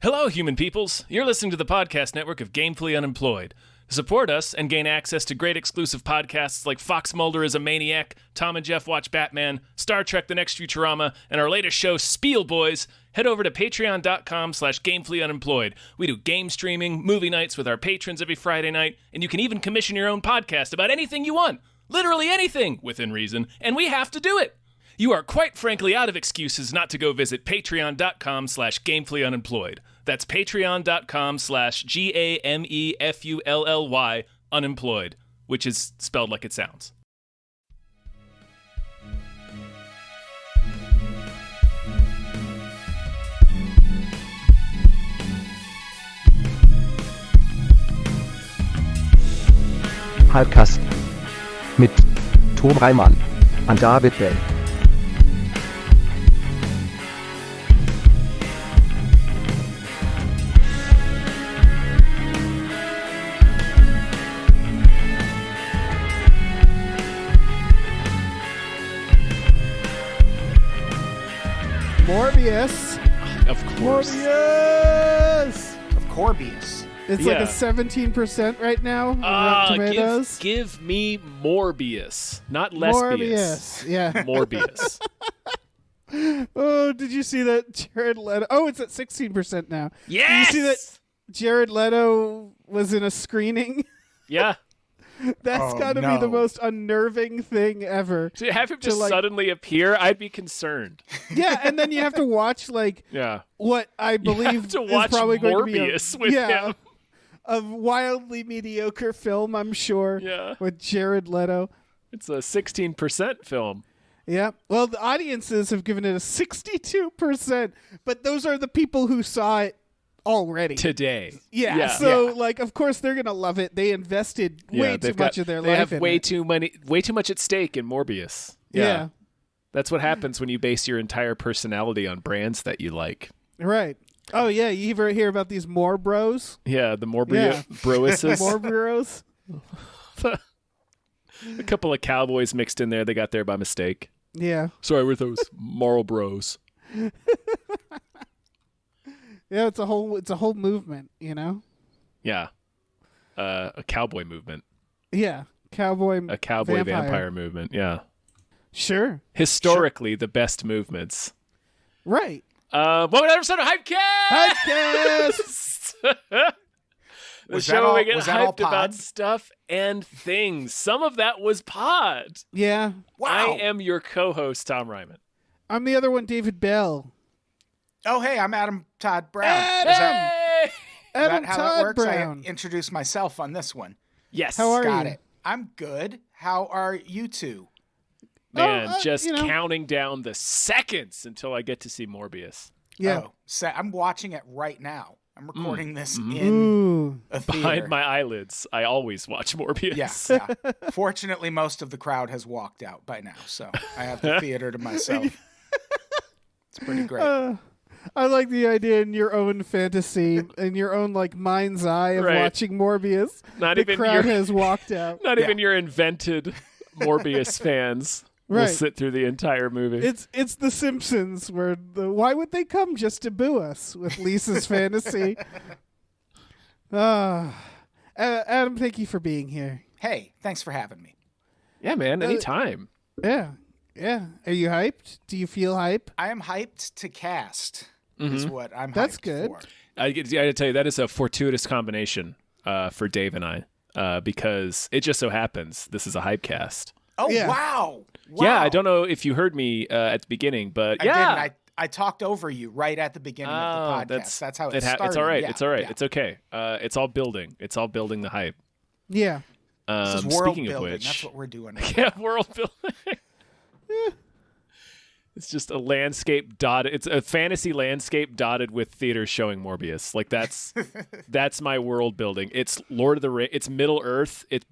Hello, human peoples. You're listening to the podcast network of Gamefully Unemployed. To support us and gain access to great exclusive podcasts like Fox Mulder is a Maniac, Tom and Jeff Watch Batman, Star Trek The Next Futurama, and our latest show, Spiel Boys, head over to patreon.com/gamefullyunemployed. We do game streaming, movie nights with our patrons every Friday night, and you can even commission your own podcast about anything you want. Literally anything, within reason, and we have to do it. You are quite frankly out of excuses not to go visit patreon.com/gamefullyunemployed. That's patreon.com/GAMEFULLY unemployed, which is spelled like it sounds. Hypecast mit Tom Reimann und David Bell. Morbius. Of course. Morbius. Of Corbius. It's like a 17% right now on Rotten Tomatoes. Give me Morbius, not Lesbius. Morbius, yeah. Morbius. Oh, did you see that Jared Leto? Oh, it's at 16% now. Yes! Did you see that Jared Leto was in a screening? Yeah. That's got to be the most unnerving thing ever. To have him just suddenly appear, I'd be concerned. Yeah, and then you have to watch what I believe to watch is probably Morbius going to be him. a wildly mediocre film, I'm sure. Yeah. With Jared Leto. It's a 16% film. Yeah. Well, the audiences have given it a 62%, but those are the people who saw it already today. Yeah. So of course they're going to love it. They invested way too much of their life in it. They have way too much at stake in Morbius. Yeah. That's what happens when you base your entire personality on brands that you like. Right. Oh yeah, you ever hear about these more bros? Yeah, the broises. More bros. A couple of cowboys mixed in there. They got there by mistake. Yeah. Sorry, we're those moral bros. Yeah, it's a whole movement, you know? Yeah. A cowboy movement. Yeah. A cowboy vampire movement, yeah. Sure. Historically, the best movements. Right. Welcome to episode of Hypecast! The show where we get hyped about stuff and things. Some of that was pod. Yeah. Wow. I am your co-host, Tom Ryman. I'm the other one, David Bell. Oh, hey, I'm Adam Todd Brown. Adam How Todd that works? Brown. I introduced myself on this one. Yes. How are Got you? it. I'm good. How are you two? Man, counting down the seconds until I get to see Morbius. Yeah. I'm watching it right now. I'm recording this in a theater. Behind my eyelids, I always watch Morbius. Yeah. Fortunately, most of the crowd has walked out by now, so I have the theater to myself. It's pretty great. I like the idea in your own fantasy, in your own mind's eye of watching Morbius. The crowd has walked out. Not even your invented Morbius fans will sit through the entire movie. It's The Simpsons, where why would they come just to boo us with Lisa's fantasy? Adam, thank you for being here. Hey, thanks for having me. Yeah, man, anytime. Yeah. Are you hyped? Do you feel hype? I am hyped to cast. Is what I'm. That's hyped good. For. I got to tell you, that is a fortuitous combination for Dave and I, because it just so happens this is a Hypecast. Oh yeah. Wow! Yeah, I don't know if you heard me at the beginning, but I didn't. I talked over you right at the beginning of the podcast. That's how it started. It's all right. Yeah, it's all right. Yeah. It's okay. It's all building. It's all building the hype. Yeah. This is world speaking building. of which, That's what we're doing. Right yeah, world building. It's just a landscape dotted. It's a fantasy landscape dotted with theaters showing Morbius. That's my world building. It's Lord of the Rings. It's Middle Earth. It's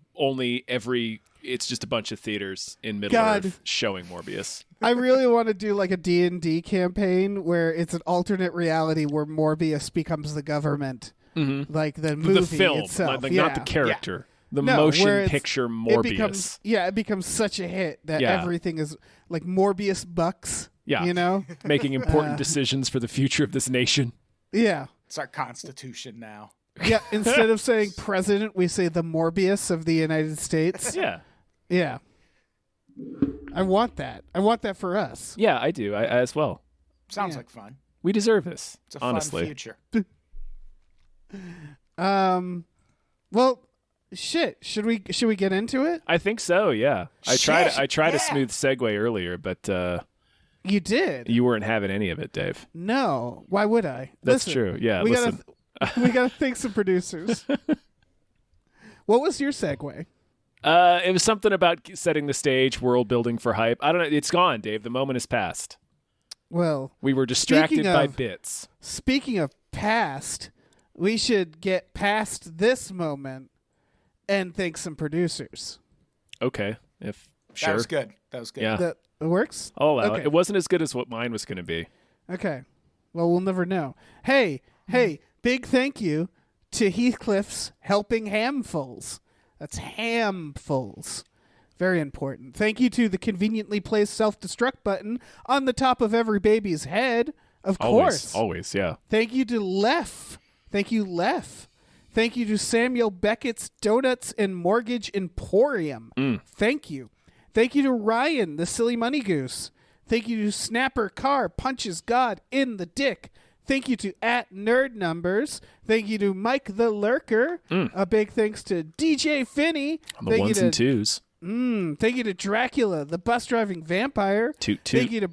just a bunch of theaters in Middle Earth showing Morbius. I really want to do a D&D campaign where it's an alternate reality where Morbius becomes the government, like the movie the film, itself, not the character. Yeah. The motion picture Morbius. It becomes such a hit that everything is like Morbius bucks. Yeah. You know? Making important decisions for the future of this nation. Yeah. It's our constitution now. Yeah, instead of saying president, we say the Morbius of the United States. Yeah. Yeah. I want that. I want that for us. Yeah, I do. I as well. Sounds like fun. We deserve this. It's a honestly. fun future. Well, shit. Should we get into it? I think so. Yeah. I tried Yeah. a smooth segue earlier, but You did. you weren't having any of it, Dave. No. Why would I? That's Listen, true. Yeah. We Listen. we gotta thank some producers. What was your segue? It was something about setting the stage, world building for hype. I don't know. It's gone, Dave. The moment has passed. Well, We were distracted Speaking by of- bits. speaking of past, we should get past this moment and thank some producers. Okay. If sure. That was good. That was good. Yeah. That works? I'll allow Okay. it. It wasn't as good as what mine was going to be. Okay. Well, we'll never know. Hey, big thank you to Heathcliff's Helping Hamfuls. That's hamfuls. Very important. Thank you to the conveniently placed self-destruct button on the top of every baby's head. Of course. Always, yeah. Thank you to Lef. Thank you, Lef. Thank you to Samuel Beckett's Donuts and Mortgage Emporium. Thank you. Thank you to Ryan, the silly money goose. Thank you to Snapper Carr, punches God in the dick. Thank you to @NerdNumbers. Thank you to Mike the Lurker. A big thanks to DJ Finney. On the Thank ones you and to, twos. Thank you to Dracula, the bus driving vampire. Toot toot. Thank you to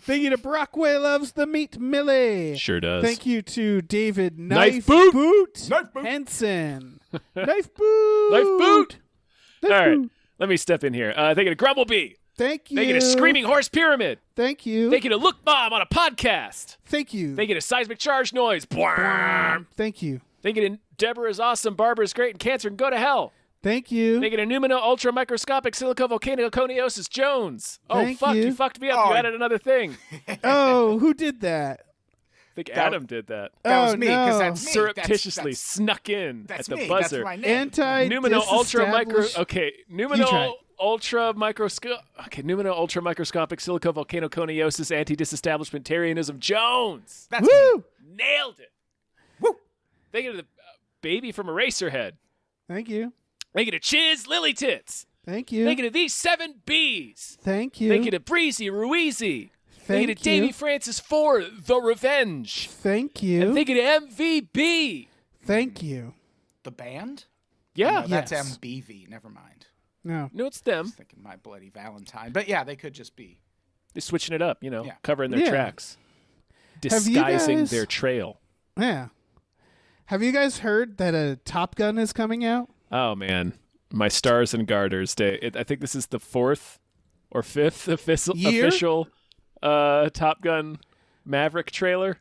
Thank you to Brockway Loves the Meat Millie. Sure does. Thank you to David Knife Knife Boot. Knife Boot. Henson. Knife Boot. Knife Boot. Knife All right. Boot. Let me step in here. Thank you to Grumblebee. Thank you. Thank you to Screaming Horse Pyramid. Thank you. Thank you to Look Mom on a podcast. Thank you. Thank you to Seismic Charge Noise. Bwarm. Thank you. Thank you to Deborah's awesome, Barbara's great, and Cancer and Go to Hell. Thank you. Thank you to Numino Ultra Microscopic Silicovolcanoconiosis Jones. Oh, Thank fuck. you. You fucked me up. Oh. You added another thing. Oh, who did that? I think Adam did that. That was Oh, me, because no. that's me. Surreptitiously That's snuck in that's at the me. buzzer. That's my name. Anti Numino Ultra Micro. disestablished- Okay. You Numino tried. Ultra Microscope. Okay. Numino Ultra Microscopic Silicovolcanoconiosis Anti-Disestablishmentarianism Jones. That's Woo! me. Nailed it. Woo. Thank you to the baby from Eraserhead. Thank you. Thank you to Chiz Lily Tits. Thank you. Thank you to these 7 Bs. Thank you. Thank you to Breezy Ruizy. Thank you to Thank Davey you. Francis for The Revenge. Thank you. And thank you to MVB. Thank you. The band? Yeah. No, that's Yes. MBV. Never mind. No. No, it's them. I was thinking My Bloody Valentine. But yeah, they could just be. They're switching it up, Yeah. covering their Yeah. tracks. Have you Disguising guys- their trail. Yeah. Have you guys heard that a Top Gun is coming out? Oh, man. My stars and garters day. I think this is the 4th or 5th Year? official Top Gun Maverick trailer.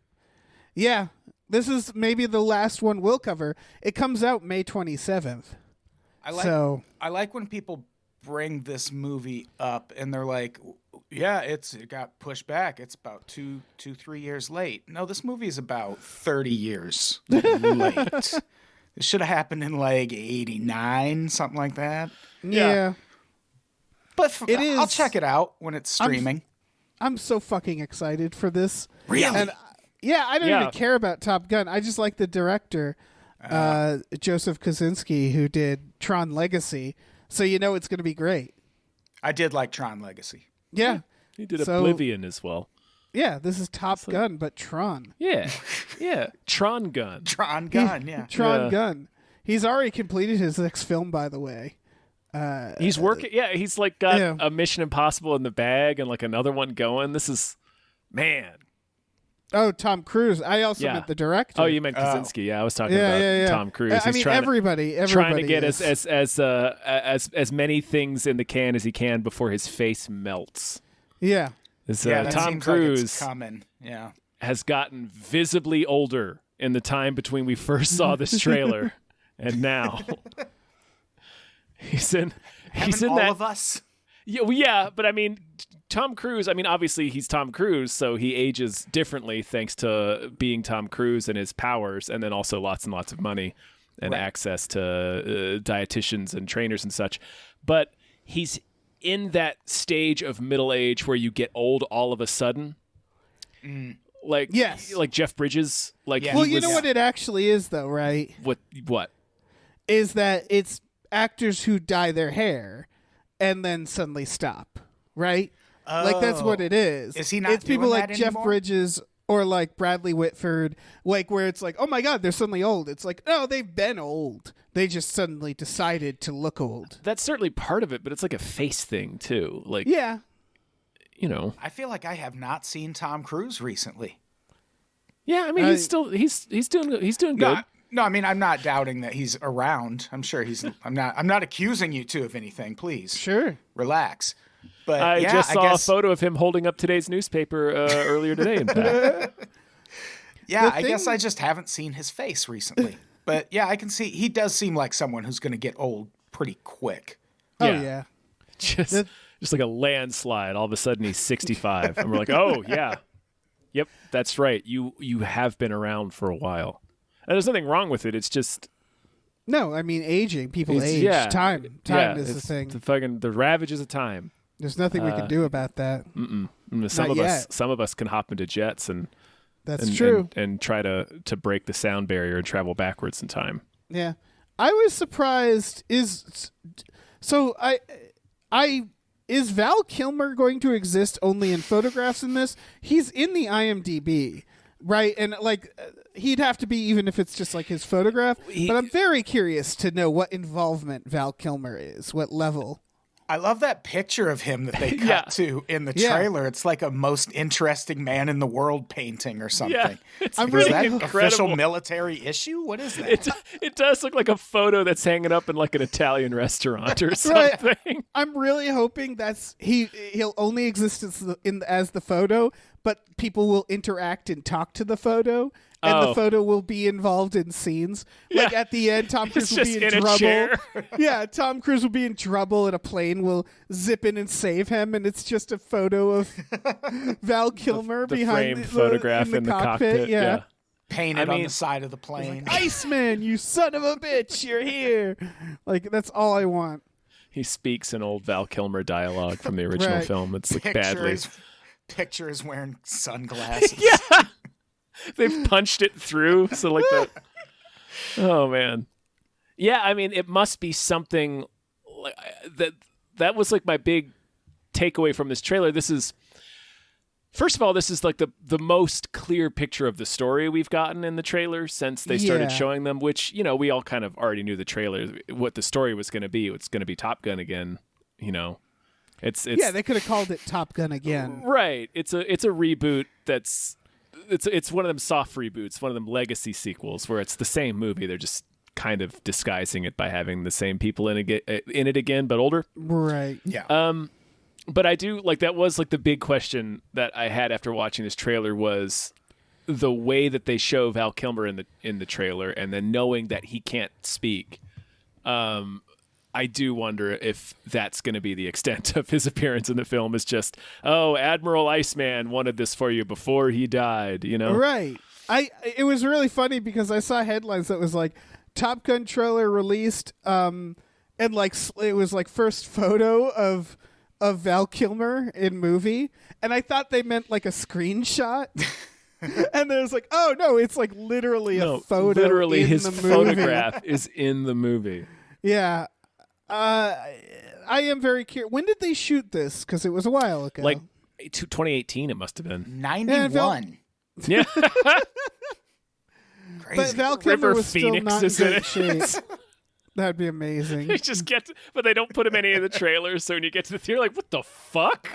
Yeah. This is maybe the last one we'll cover. It comes out May 27th. I like when people bring this movie up and they're like, yeah, it got pushed back. It's about 3 years late. No, this movie is about 30 years late. It should have happened in like 89, something like that. Yeah. But It is- I'll check it out when it's streaming. I'm so fucking excited for this. Really? And yeah, I don't Yeah. even care about Top Gun. I just like the director, Joseph Kosinski, who did Tron Legacy. So you know it's going to be great. I did like Tron Legacy. Yeah. He did So- Oblivion as well. Yeah, this is Top Gun, but Tron. Yeah. Yeah. Tron Gun. Tron Gun, yeah. Tron Yeah. Gun. He's already completed his next film, by the way. He's working. Yeah. He's like got Yeah. a Mission Impossible in the bag and like another one going. This is, man. Oh, Tom Cruise. I also Yeah. meant the director. Oh, you meant Kaczynski. Yeah. I was talking yeah, about yeah, yeah. Tom Cruise. I He's mean, trying everybody trying to get is. as many things in the can as he can before his face melts. Yeah. This, Yeah, that Tom seems like it's Cruise coming. Yeah. has gotten visibly older in the time between we first saw this trailer and now. He's in All that. of us. Yeah, well, yeah, but I mean, Tom Cruise. I mean, obviously he's Tom Cruise, so he ages differently thanks to being Tom Cruise and his powers, and then also lots and lots of money and Right. access to dietitians and trainers and such. But he's in that stage of middle age where you get old all of a sudden. Like Yes. like Jeff Bridges. Like Yeah. he Well, you was- know what it actually is, though, right? What? Is that it's actors who dye their hair and then suddenly stop, right? Like that's what it is. Is he not It's people doing like that Jeff anymore? Bridges or like Bradley Whitford, like where it's like, oh my God, they're suddenly old. It's like, no, they've been old. They just suddenly decided to look old. That's certainly part of it, but it's like a face thing too. Like Yeah. you know. I feel like I have not seen Tom Cruise recently. Yeah, I mean he's doing good. No, I mean I'm not doubting that he's around. I'm sure he's. I'm not accusing you two of anything. Please, Sure. relax. But I yeah, just I saw guess, a photo of him holding up today's newspaper earlier today. In fact, Yeah, The I guess thing- I just haven't seen his face recently. But yeah, I can see he does seem like someone who's going to get old pretty quick. Oh Yeah. yeah. just like a landslide. All of a sudden, he's 65, and we're like, oh yeah, yep, that's right. You have been around for a while, and there's nothing wrong with it. It's just No, I mean aging. People it's- age. yeah, Time is the it's thing. the ravages of time. There's nothing we can do about that. And Not yet. some of us can hop into jets and That's true. and try to break the sound barrier and travel backwards in time. Yeah, I was surprised. Is Val Kilmer going to exist only in photographs in this? He's in the IMDb, right? And like he'd have to be even if it's just like his photograph. But I'm very curious to know what involvement Val Kilmer is, what level. I love that picture of him that they cut Yeah. to in the Yeah. trailer. It's like a most interesting man in the world painting or something. Yeah, it's I'm Is really that incredible. official military issue? What is that? It does look like a photo that's hanging up in like an Italian restaurant or Right. something. I'm really hoping that's he'll only exist as the photo, but people will interact and talk to the photo, and the Oh. photo will be involved in scenes. Like Yeah. at the end, Tom Cruise It's will just be in in a trouble. chair. Yeah, Tom Cruise will be in trouble, and a plane will zip in and save him, and it's just a photo of Val Kilmer The behind framed photograph in the cockpit. Yeah. Painted I on mean- the side of the plane. Iceman, you son of a bitch, you're here. Like that's all I want. He speaks in old Val Kilmer dialogue from the original Right. film. It's like Picture badly. picture is wearing sunglasses. Yeah, they've punched it through. So like the. Oh man, yeah. I mean, it must be something like that. That was like my big takeaway from this trailer. This is. First of all, this is like the most clear picture of the story we've gotten in the trailer since they started Yeah. showing them, which, you know, we all kind of already knew the trailer, what the story was going to be. It's going to be Top Gun again, you know. It's Yeah, they could have called it Top Gun again. right. It's a reboot that's it's one of them soft reboots, one of them legacy sequels where it's the same movie. They're just kind of disguising it by having the same people in it again, but older. Right. Yeah. But I do like that was like the big question that I had after watching this trailer was the way that they show Val Kilmer in the trailer, and then knowing that he can't speak. I do wonder if that's going to be the extent of his appearance in the film. Is just, oh, Admiral Iceman wanted this for you before he died. You know, Right. It was really funny because I saw headlines that was like Top Gun trailer released, and like it was like first photo of Val Kilmer in movie, and I thought they meant like a screenshot. And there's like, oh no, it's like literally a photo. Literally, in his the movie. photograph is in the movie. Yeah. I am very curious. When did they shoot this? Because it was a while ago. Like 2018, it must have been. 91. Yeah. but Crazy. Val Kilmer River was still Phoenix not in is in great it. shape. That'd be amazing. You just get, but they don't put him in any of the trailers. So when you get to the theater, like, what the fuck?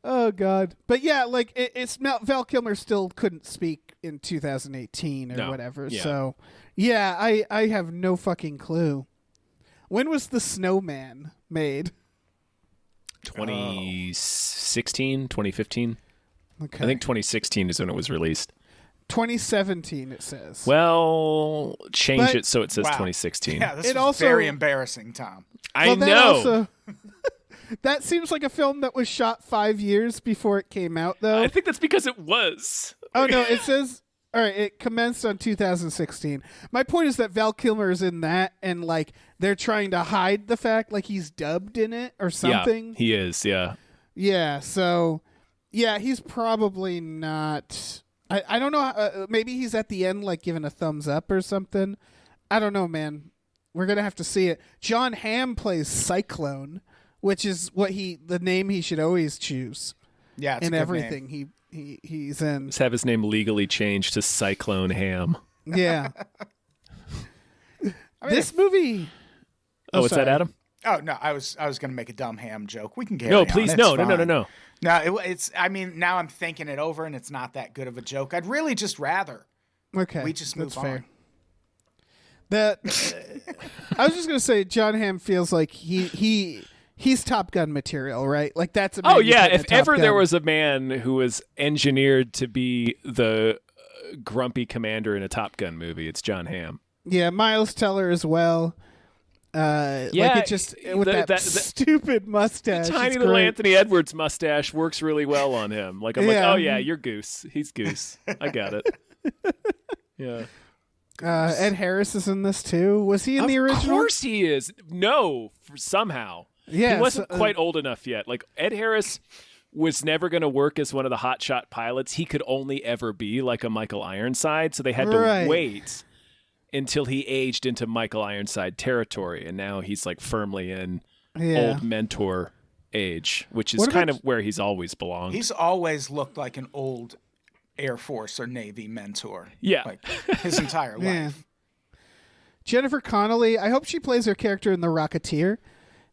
Oh God! But yeah, like it's Val Kilmer still couldn't speak in 2018 or No. whatever. Yeah. So yeah, I have no fucking clue. When was the Snowman made? 2016, 2015. Okay, I think 2016 is when it was released. 2017. It says. Well, change But- it so it says Wow. 2016. Yeah, this It is also- very embarrassing, Tom. I Well, that know. also- that seems like a film that was shot 5 years before it came out, though. I think that's because it was. Oh no, it says all right, it commenced on 2016. My point is that Val Kilmer is in that, and like they're trying to hide the fact like he's dubbed in it or something. Yeah, he is. Yeah. Yeah, so Yeah, he's probably not. I don't know. Maybe he's at the end, like giving a thumbs up or something. I don't know, man. We're gonna have to see it. John Hamm plays Cyclone, which is the name he should always choose. Yeah, it's in a good everything name. he's in. Let's have his name legally changed to Cyclone Ham. Yeah. This movie. Oh, what's that, Adam? Oh no, I was going to make a dumb ham joke. We can carry No, on. please, It's no. fine. No, it's. I mean, now I'm thinking it over, and it's not that good of a joke. I'd really just rather. Okay, we just move that's on. fair. That I was just gonna say, John Hamm feels like he's Top Gun material, right? Like that's a man Oh you yeah, put in if a Top ever there Gun. was a man who was engineered to be the grumpy commander in a Top Gun movie, it's John Hamm. Yeah, Miles Teller as well. Like it just with that stupid mustache. The tiny it's little great. Anthony Edwards mustache works really well on him. Like I'm like, oh yeah, you're Goose. He's Goose. I got it. Yeah. Ed Harris is in this too. Was he in the original? Of course he is. No, somehow. Yeah, he wasn't quite old enough yet. Like Ed Harris was never going to work as one of the hotshot pilots. He could only ever be like a Michael Ironside, so they had to wait until he aged into Michael Ironside territory, and now he's like firmly in old mentor age, which is kind of where he's always belonged. He's always looked like an old Air Force or Navy mentor. Yeah. Like his entire life. Jennifer Connelly, I hope she plays her character in The Rocketeer,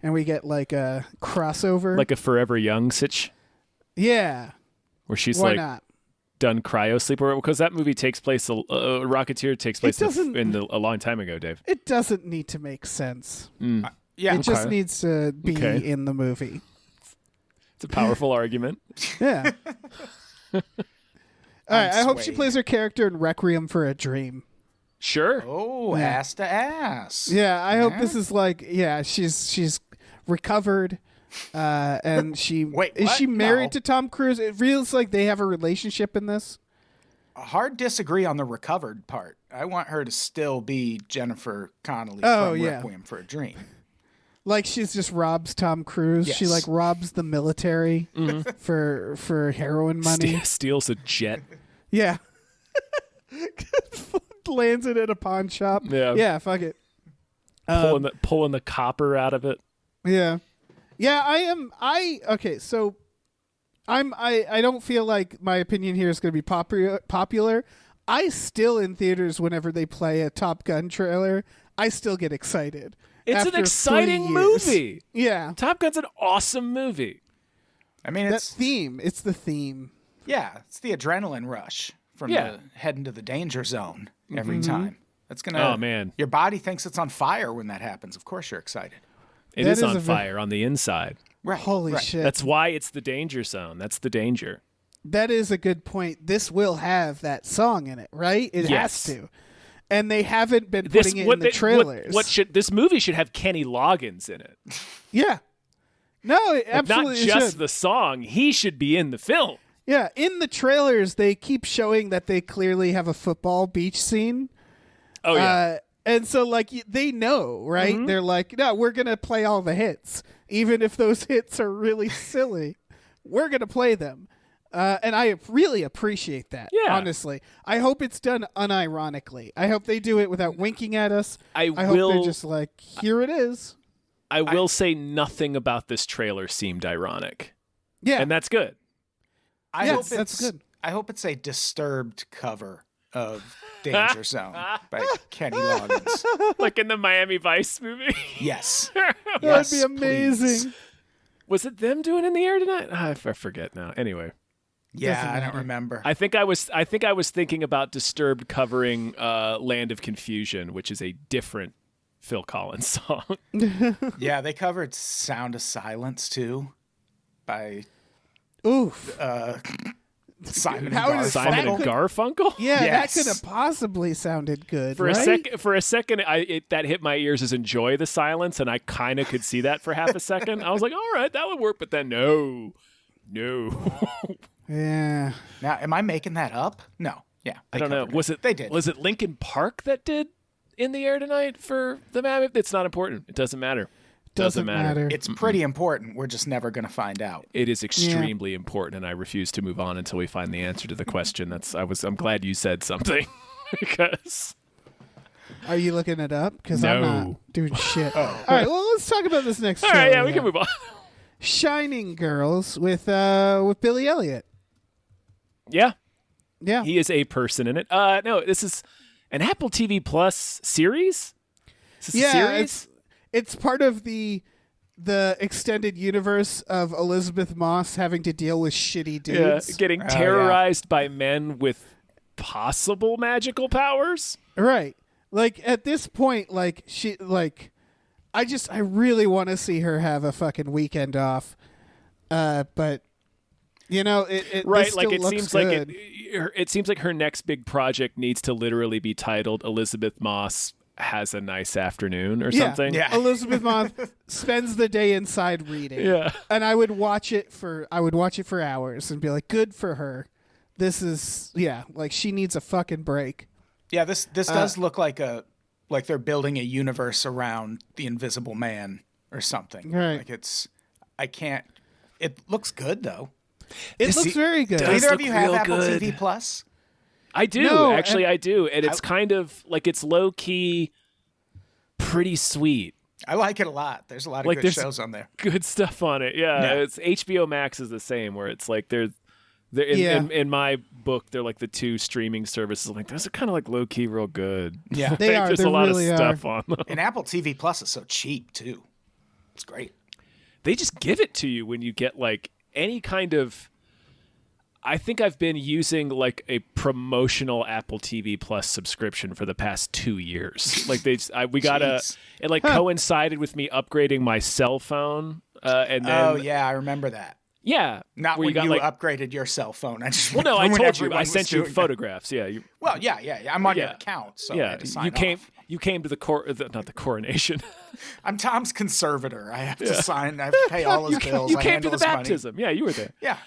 and we get like a crossover. Like a Forever Young sitch? Yeah. Where she's Why like not? done cryo sleep, because that movie takes place, Rocketeer takes place a long time ago, Dave. It doesn't need to make sense. Yeah. It just needs to be in the movie. It's a powerful argument. Yeah. All right, I hope she plays her character in Requiem for a Dream. Sure. Oh, ass to ass. Yeah, I hope this is like, she's recovered, and she is she married to Tom Cruise? It feels like they have a relationship in this. A hard disagree on the recovered part. I want her to still be Jennifer Connelly from Requiem for a Dream. Like she's just robs Tom Cruise. Yes. She like robs the military for heroin money. Steals a jet. Yeah. Lands it at a pawn shop. Yeah. Yeah, fuck it. Pulling the copper out of it. Yeah. Yeah, so I don't feel like my opinion here is going to be popular. I still in theaters whenever they play a Top Gun trailer, I still get excited. It's an exciting movie. Yeah. Top Gun's an awesome movie. I mean, It's the theme. Yeah, it's the adrenaline rush from heading to the danger zone every time. That's gonna. Oh man, your body thinks it's on fire when that happens. Of course, you're excited. It is on fire on the inside. Right. Holy shit! That's why it's the danger zone. That's the danger. That is a good point. This will have that song in it, right? It has to. And they haven't been putting it in the trailers. This movie should have Kenny Loggins in it. Yeah. No, it absolutely not just should. the song. He should be in the film. Yeah, in the trailers, they keep showing that they clearly have a football beach scene. Oh, yeah. And so, like, they know, right? Mm-hmm. They're like, no, we're going to play all the hits. Even if those hits are really silly, we're going to play them. And I really appreciate that, honestly. I hope it's done unironically. I hope they do it without winking at us. I hope they're just like, here it is. I will say nothing about this trailer seemed ironic. Yeah. And that's good. That's good. I hope it's a Disturbed cover of Danger Zone by Kenny Loggins. Like in the Miami Vice movie? Yes. That'd be amazing. Please. Was it them doing In the Air Tonight? I forget now. Anyway. Yeah, I don't remember. I think I was thinking about Disturbed covering Land of Confusion, which is a different Phil Collins song. Yeah, they covered Sound of Silence too by Simon and Garfunkel. Yeah, yes. That could have possibly sounded good. For a second, that hit my ears as Enjoy the Silence, and I kind of could see that for half a second. I was like, all right, that would work, but then no. Yeah. Now, am I making that up? No. Yeah. I don't know. They did. Was it Linkin Park that did In the Air Tonight for the Mammoth? It's not important. It doesn't matter. Doesn't matter. It's pretty important. We're just never going to find out. It is extremely important, and I refuse to move on until we find the answer to the question. I'm glad you said something because. Are you looking it up? Because No. I'm not doing shit. All right, well, let's talk about this next. All right, yeah, we can move on. Shining Girls with Billy Elliot. Yeah, Yeah, he is a person in it. No, this is an Apple TV Plus series. Is this a series? It's part of the extended universe of Elizabeth Moss having to deal with shitty dudes. Getting terrorized by men with possible magical powers. Right. Like at this point, like I really want to see her have a fucking weekend off. But you know, it right, this like still it looks seems good. it seems like her next big project needs to literally be titled Elizabeth Moss Has a Nice Afternoon or something. Yeah. Elizabeth Moss spends the day inside reading. Yeah. And I would watch it for hours and be like, good for her. This is like she needs a fucking break. Yeah, this does look like they're building a universe around the Invisible Man or something. Right. Like it looks good though. It looks very good. Do does either of look you have real Apple good. TV Plus? I do. No, actually, I do. And it's kind of like it's low key pretty sweet. I like it a lot. There's a lot of Like, good there's shows on there. Good stuff on it. Yeah. It's HBO Max is the same where it's like in my book, they're like the two streaming services. I'm like, those are kind of like low key real good. Yeah. They are. There's They a lot really of stuff are. on them. And Apple TV Plus is so cheap too. It's great. They just give it to you when you get like any kind of. I think I've been using like a promotional Apple TV Plus subscription for the past 2 years. Like we got Jeez. it like coincided with me upgrading my cell phone, and then Oh yeah, I remember that. yeah, Not where when got you like upgraded your cell phone. I just well, no, I when told you everyone I was sent you doing that. photographs. Yeah, Well, yeah. I'm on your Yeah. account, so I had to sign you came to the not the coronation. I'm Tom's conservator. I have to sign. I have to pay all his bills. You I came to handle the his money. baptism. Yeah, you were there. Yeah.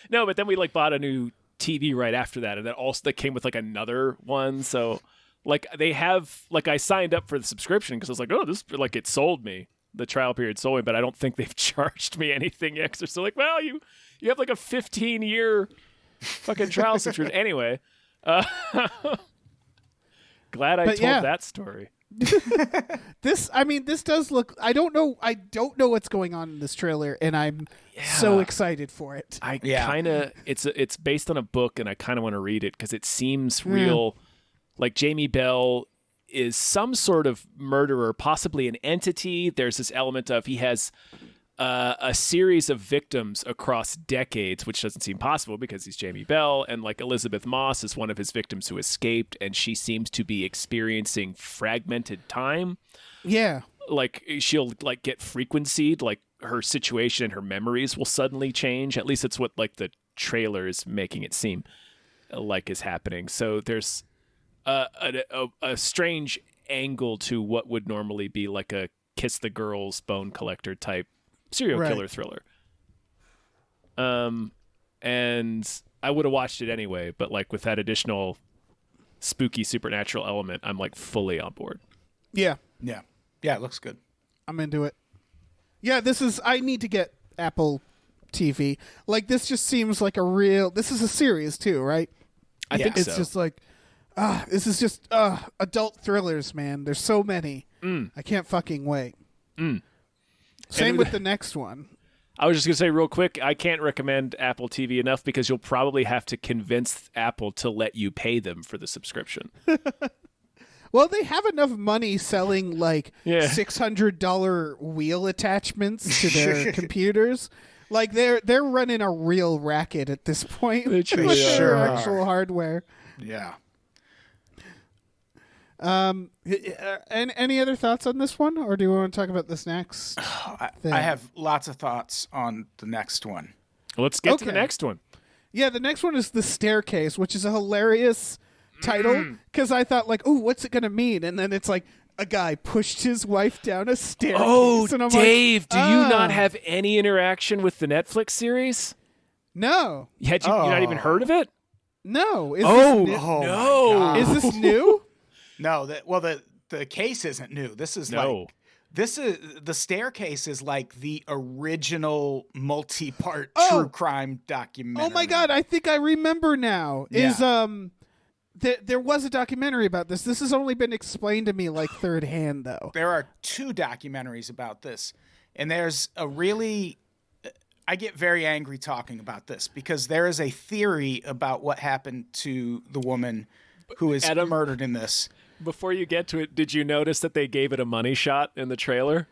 No, but then we like bought a new TV right after that, and that also that came with like another one. So like they have like I signed up for the subscription because I was like, oh, this like it sold me. The trial period sold me, but I don't think they've charged me anything yet. 'Cause they're still like, well, you have like a 15-year fucking trial subscription anyway. Glad I But told yeah. that story. This does look. I don't know what's going on in this trailer, and I'm so excited for it. I kind of it's based on a book, and I kind of want to read it because it seems real. Like Jamie Bell is some sort of murderer, possibly an entity. There's this element of he has a series of victims across decades, which doesn't seem possible because he's Jamie Bell, and like Elizabeth Moss is one of his victims who escaped, and she seems to be experiencing fragmented time. Yeah. Like she'll like get frequencied, like her situation and her memories will suddenly change. At least it's what like the trailer is making it seem like is happening. So there's a strange angle to what would normally be like a Kiss the Girls Bone Collector type serial killer thriller. And I would have watched it anyway, but like with that additional spooky supernatural element, I'm like fully on board. Yeah. Yeah. Yeah, it looks good. I'm into it. Yeah, I need to get Apple TV. Like this just seems like this is a series too, right? I think It's so. just like this is just adult thrillers, man. There's so many. I can't fucking wait. Same with the next one. I was just going to say real quick, I can't recommend Apple TV enough because you'll probably have to convince Apple to let you pay them for the subscription. Well, they have enough money selling like $600 wheel attachments to their computers. Like they're running a real racket at this point with truly their are. actual hardware. Yeah. And any other thoughts on this one, or do you want to talk about this next? thing? I have lots of thoughts on the next one. Let's get to the Okay. next one. Yeah, the next one is The Staircase, which is a hilarious title because I thought like, oh, what's it gonna mean? And then it's like a guy pushed his wife down a staircase. Oh, and I'm Dave, like, do you not have any interaction with the Netflix series? No, You not even heard of it? no. Is Oh, this new? no. Is this new? No, the case isn't new. This is No. like The Staircase is like the original multi-part true crime documentary. Oh my God, I think I remember now. Yeah. There was a documentary about this. This has only been explained to me like third hand, though. There are 2 documentaries about this, and there's a really... I get very angry talking about this because there is a theory about what happened to the woman who is murdered in this. Before you get to it, did you notice that they gave it a money shot in the trailer?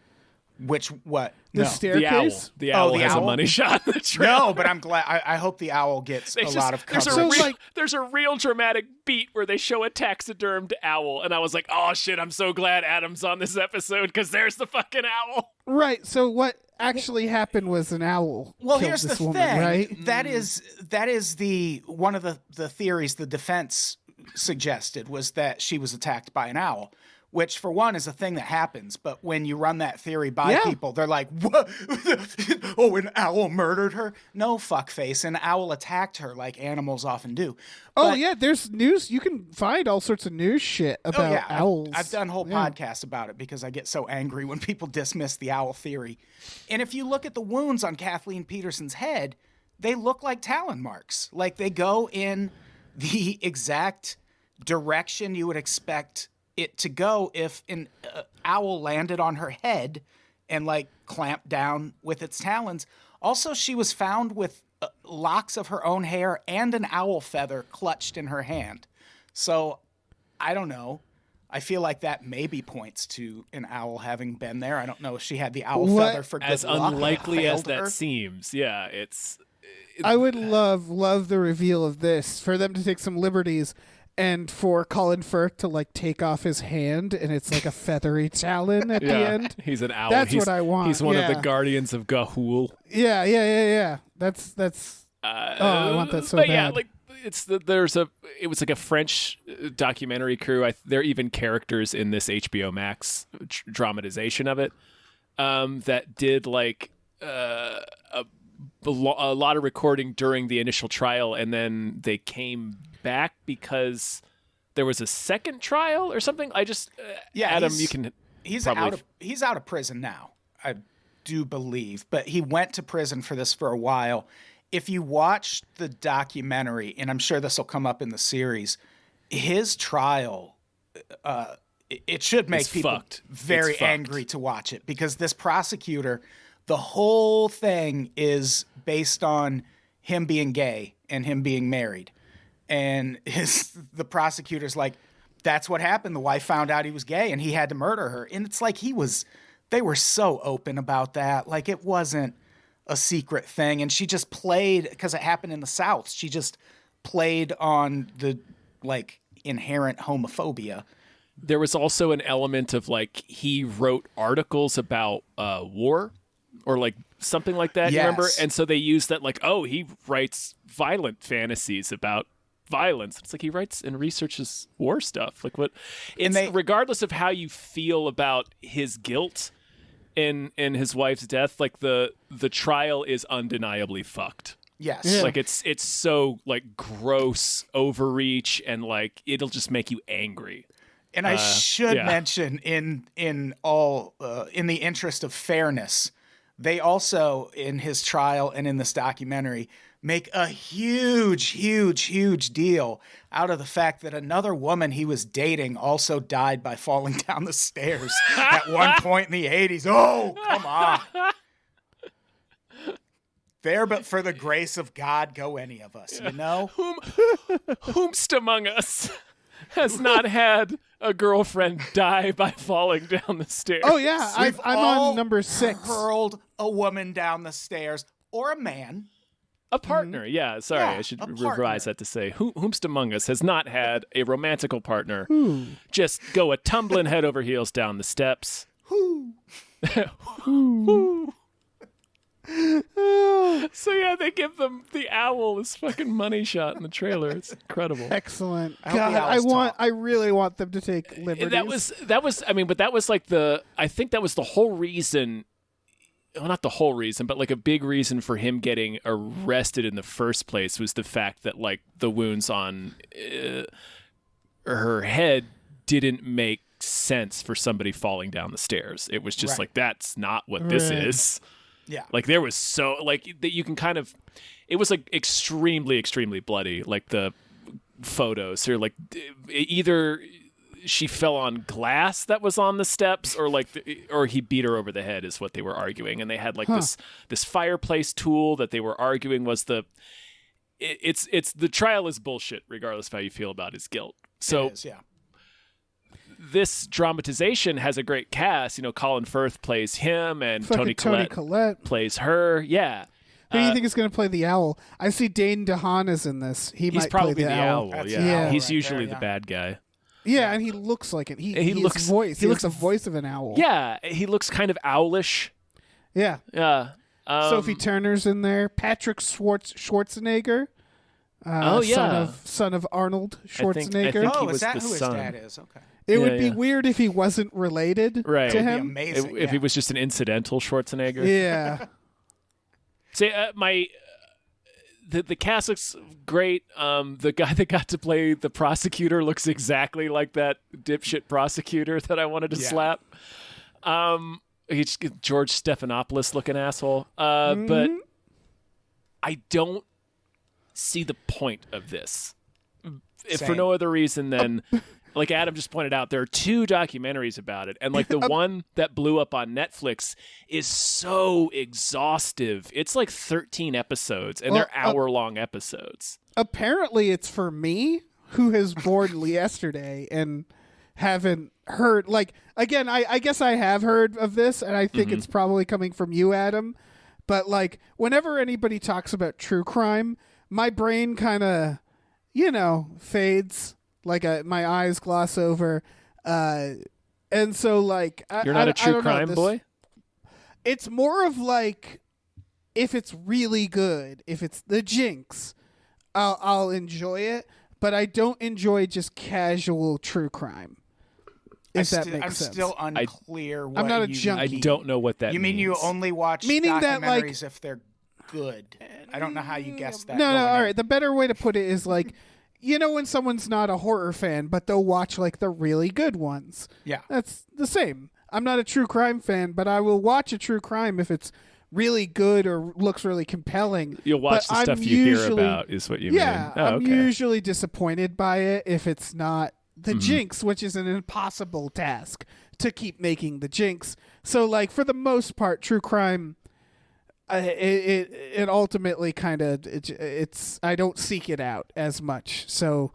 Which, what? The Staircase? The owl the has owl? a money shot in the trailer. No, but I'm glad. I hope the owl gets a lot of coverage. There's a real dramatic beat where they show a taxidermed owl, and I was like, oh shit, I'm so glad Adam's on this episode because there's the fucking owl. Right, so what actually happened was an owl killed Here's this the woman, thing. right? That is the one of the theories the defense suggested was that she was attacked by an owl, which for one is a thing that happens. But when you run that theory by people, they're like, what? Oh, an owl murdered her? No, fuckface. An owl attacked her like animals often do. There's news. You can find all sorts of news shit about owls. I've done whole podcasts about it because I get so angry when people dismiss the owl theory. And if you look at the wounds on Kathleen Peterson's head, they look like talon marks. Like they go in the exact direction you would expect it to go if an owl landed on her head and like clamped down with its talons. Also, she was found with locks of her own hair and an owl feather clutched in her hand. So I don't know. I feel like that maybe points to an owl having been there. I don't know if she had the owl feather for good as luck. unlikely as that her. seems. Yeah, it's... I would love the reveal of this, for them to take some liberties and for Colin Firth to like take off his hand and it's like a feathery talon at the end. He's an owl. That's what I want. He's one of the guardians of Ga'Hoole. Yeah. That's I want that so bad. Yeah, like it was like a French documentary crew. There are even characters in this HBO Max dramatization of it that did like a lot of recording during the initial trial, and then they came back because there was a second trial or something. I just Adam, you can he's probably... out of prison now, I do believe, but he went to prison for this for a while. If you watch the documentary, and I'm sure this will come up in the series, his trial, it should make people very angry to watch it, because this prosecutor, the whole thing is based on him being gay and him being married. And the prosecutor's like, that's what happened. The wife found out he was gay and he had to murder her. And it's like they were so open about that. Like it wasn't a secret thing. And she just played, because it happened in the South, she just played on the like inherent homophobia. There was also an element of like, he wrote articles about war or like something like that. Yes. You remember? And so they used that like, oh, he writes violent fantasies about violence. It's like he writes and researches war stuff. Like what? Regardless of how you feel about his guilt in his wife's death, like the trial is undeniably fucked. Yes. Yeah. Like it's so like gross overreach, and like it'll just make you angry. And I should mention in the interest of fairness, they also, in his trial and in this documentary, make a huge deal out of the fact that another woman he was dating also died by falling down the stairs at one point in the 80s. Oh, come on. There, but for the grace of God, go any of us, you know? Whomst among us has not had a girlfriend die by falling down the stairs? Oh, yeah. I'm on number 6. Hurled a woman down the stairs, or a man. A partner, yeah. Sorry, Yeah, I should a partner. revise that to say, whomst among us has not had a romantical partner just go a tumbling head over heels down the steps. So yeah, they give them the owl this fucking money shot in the trailer. It's incredible. Excellent. I hope the God, owls I really want them to take liberties. That was. I mean, but that was like I think that was the whole reason. Well, not the whole reason, but like a big reason for him getting arrested in the first place was the fact that like the wounds on her head didn't make sense for somebody falling down the stairs. It was just Right. like, that's not what this Right. is. Yeah. Like there was so like that you can kind of, it was like extremely, extremely bloody. Like the photos or like either she fell on glass that was on the steps or like or he beat her over the head is what they were arguing. And they had like this fireplace tool that they were arguing was it's the trial is bullshit regardless of how you feel about his guilt. So It is, yeah. this dramatization has a great cast. You know, Colin Firth plays him, and Fucking Toni Collette plays her. Yeah, Who do you think is going to play the owl? I see Dane DeHaan is in this. He he's might probably play the owl. That's Yeah, the owl he's right usually there, the bad guy. Yeah, and he looks like it. He looks- his voice. he He looks- looks the voice of an owl. Yeah, he looks kind of owlish. Yeah. Yeah. Sophie Turner's in there. Patrick Schwarzenegger. Oh, yeah. Son of Arnold I Schwarzenegger. think he Oh, was is that the who his son. dad is? Okay. It Yeah, would be yeah. weird if he wasn't related Right. to It would Be him. amazing. If he yeah. was just an incidental Schwarzenegger. Yeah. See, the cast looks great. The guy that got to play the prosecutor looks exactly like that dipshit prosecutor that I wanted to Yeah. slap. He's George Stephanopoulos looking asshole. But I don't see the point of this. If for Same. no other reason than, like Adam just pointed out, there are 2 documentaries about it. And like the one that blew up on Netflix is so exhaustive. It's like 13 episodes and they're hour-long episodes. Apparently, it's for me, who has born yesterday and haven't heard. Like, again, I guess I have heard of this, and I think it's probably coming from you, Adam. But like, whenever anybody talks about true crime, my brain kind of, fades. Like my eyes gloss over, and so like You're not a a true crime boy? It's more of like, if it's really good, if it's the Jinx, I'll enjoy it, but I don't enjoy just casual true crime. If that makes I'm sense. still unclear. What I'm not a you junkie. I don't know what that You mean you only watch Meaning documentaries that, like- if they're good? I don't know how you guessed that. No, going all in. right. The better way to put it is like, when someone's not a horror fan, but they'll watch like the really good ones. Yeah. That's the same. I'm not a true crime fan, but I will watch a true crime if it's really good or looks really compelling. You'll watch But the I'm stuff you hear usually- about is what you Yeah, mean. Oh, I'm okay. usually disappointed by it if it's not the Jinx, which is an impossible task to keep making the Jinx. So, like, for the most part, true crime, it ultimately kind of it's I don't seek it out as much. So,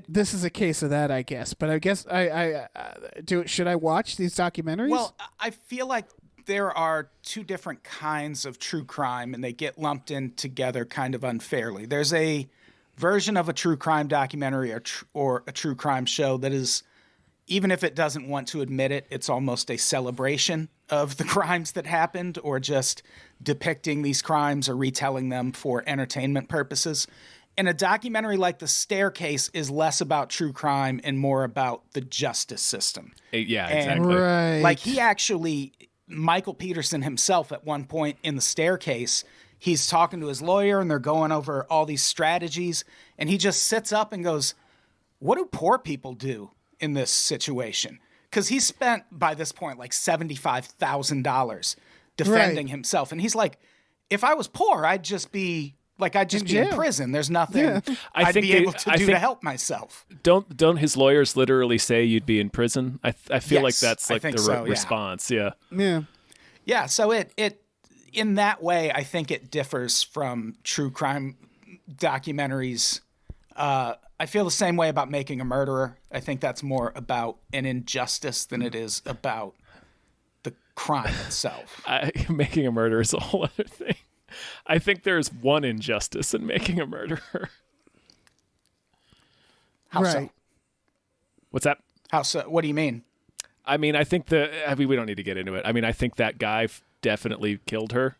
this is a case of that, I guess. But I guess should I watch these documentaries? Well, I feel like there are 2 different kinds of true crime, and they get lumped in together kind of unfairly. There's a version of a true crime documentary or a true crime show that is, even if it doesn't want to admit it, it's almost a celebration of the crimes that happened, or just depicting these crimes or retelling them for entertainment purposes. And a documentary like The Staircase is less about true crime and more about the justice system. Yeah, And- exactly. right. Like Michael Peterson himself at one point in The Staircase, he's talking to his lawyer and they're going over all these strategies, and he just sits up and goes, what do poor people do in this situation? Because he spent, by this point, like $75,000 defending himself. And he's like, if I was poor, I'd just be in jail. prison. There's nothing I I'd think be they- able to I do think- to help myself. Don't his lawyers literally say you'd be in prison? I feel like Yes, that's I like think the so, yeah. response. Yeah. yeah. Yeah, so it in that way, I think it differs from true crime documentaries. I feel the same way about Making a Murderer. I think that's more about an injustice than it is about the crime itself. Making a murder is a whole other thing. I think there's one injustice in making a murderer. How so? Right. What's that? How so? What do you mean? I mean, I think we don't need to get into it. I mean, I think that guy definitely killed her.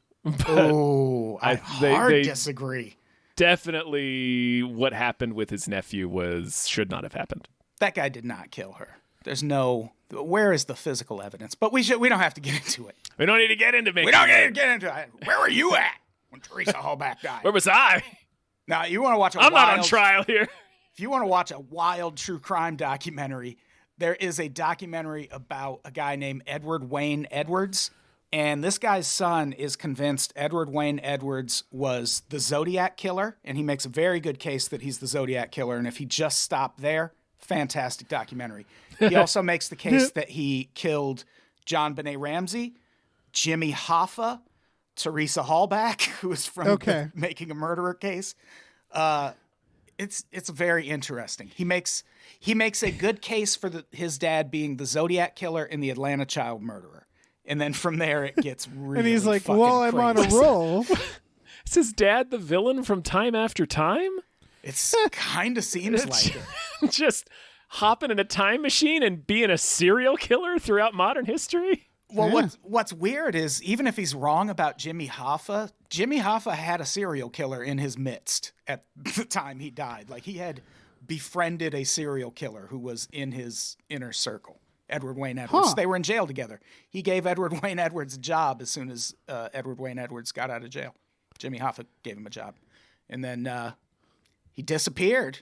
Oh, I they- disagree. Definitely what happened with his nephew should not have happened. That guy did not kill her. There's no. Where is the physical evidence? But we don't have to get into it. We don't need to get into making We don't need to get into it. Where were you at when Teresa Hallback died? Where was I? Now you want to watch a I'm wild, not on trial here. If you want to watch a wild true crime documentary, there is a documentary about a guy named Edward Wayne Edwards. And this guy's son is convinced Edward Wayne Edwards was the Zodiac killer. And he makes a very good case that he's the Zodiac killer. And if he just stopped there, fantastic documentary. He also makes the case that he killed John Benet Ramsey, Jimmy Hoffa, Teresa Hallback, who was from the Making a Murderer case. It's very interesting. He makes a good case for his dad being the Zodiac killer and the Atlanta child murderer. And then from there, it gets really And he's like, fucking well, I'm on a crazy. roll. Is his dad the villain from Time After Time? It's kind of seems like it. Just hopping in a time machine and being a serial killer throughout modern history? Well, what's weird is even if he's wrong about Jimmy Hoffa had a serial killer in his midst at the time he died. Like, he had befriended a serial killer who was in his inner circle. Edward Wayne Edwards. They were in jail together. He gave Edward Wayne Edwards a job as soon as Edward Wayne Edwards got out of jail. Jimmy Hoffa gave him a job. And then he disappeared.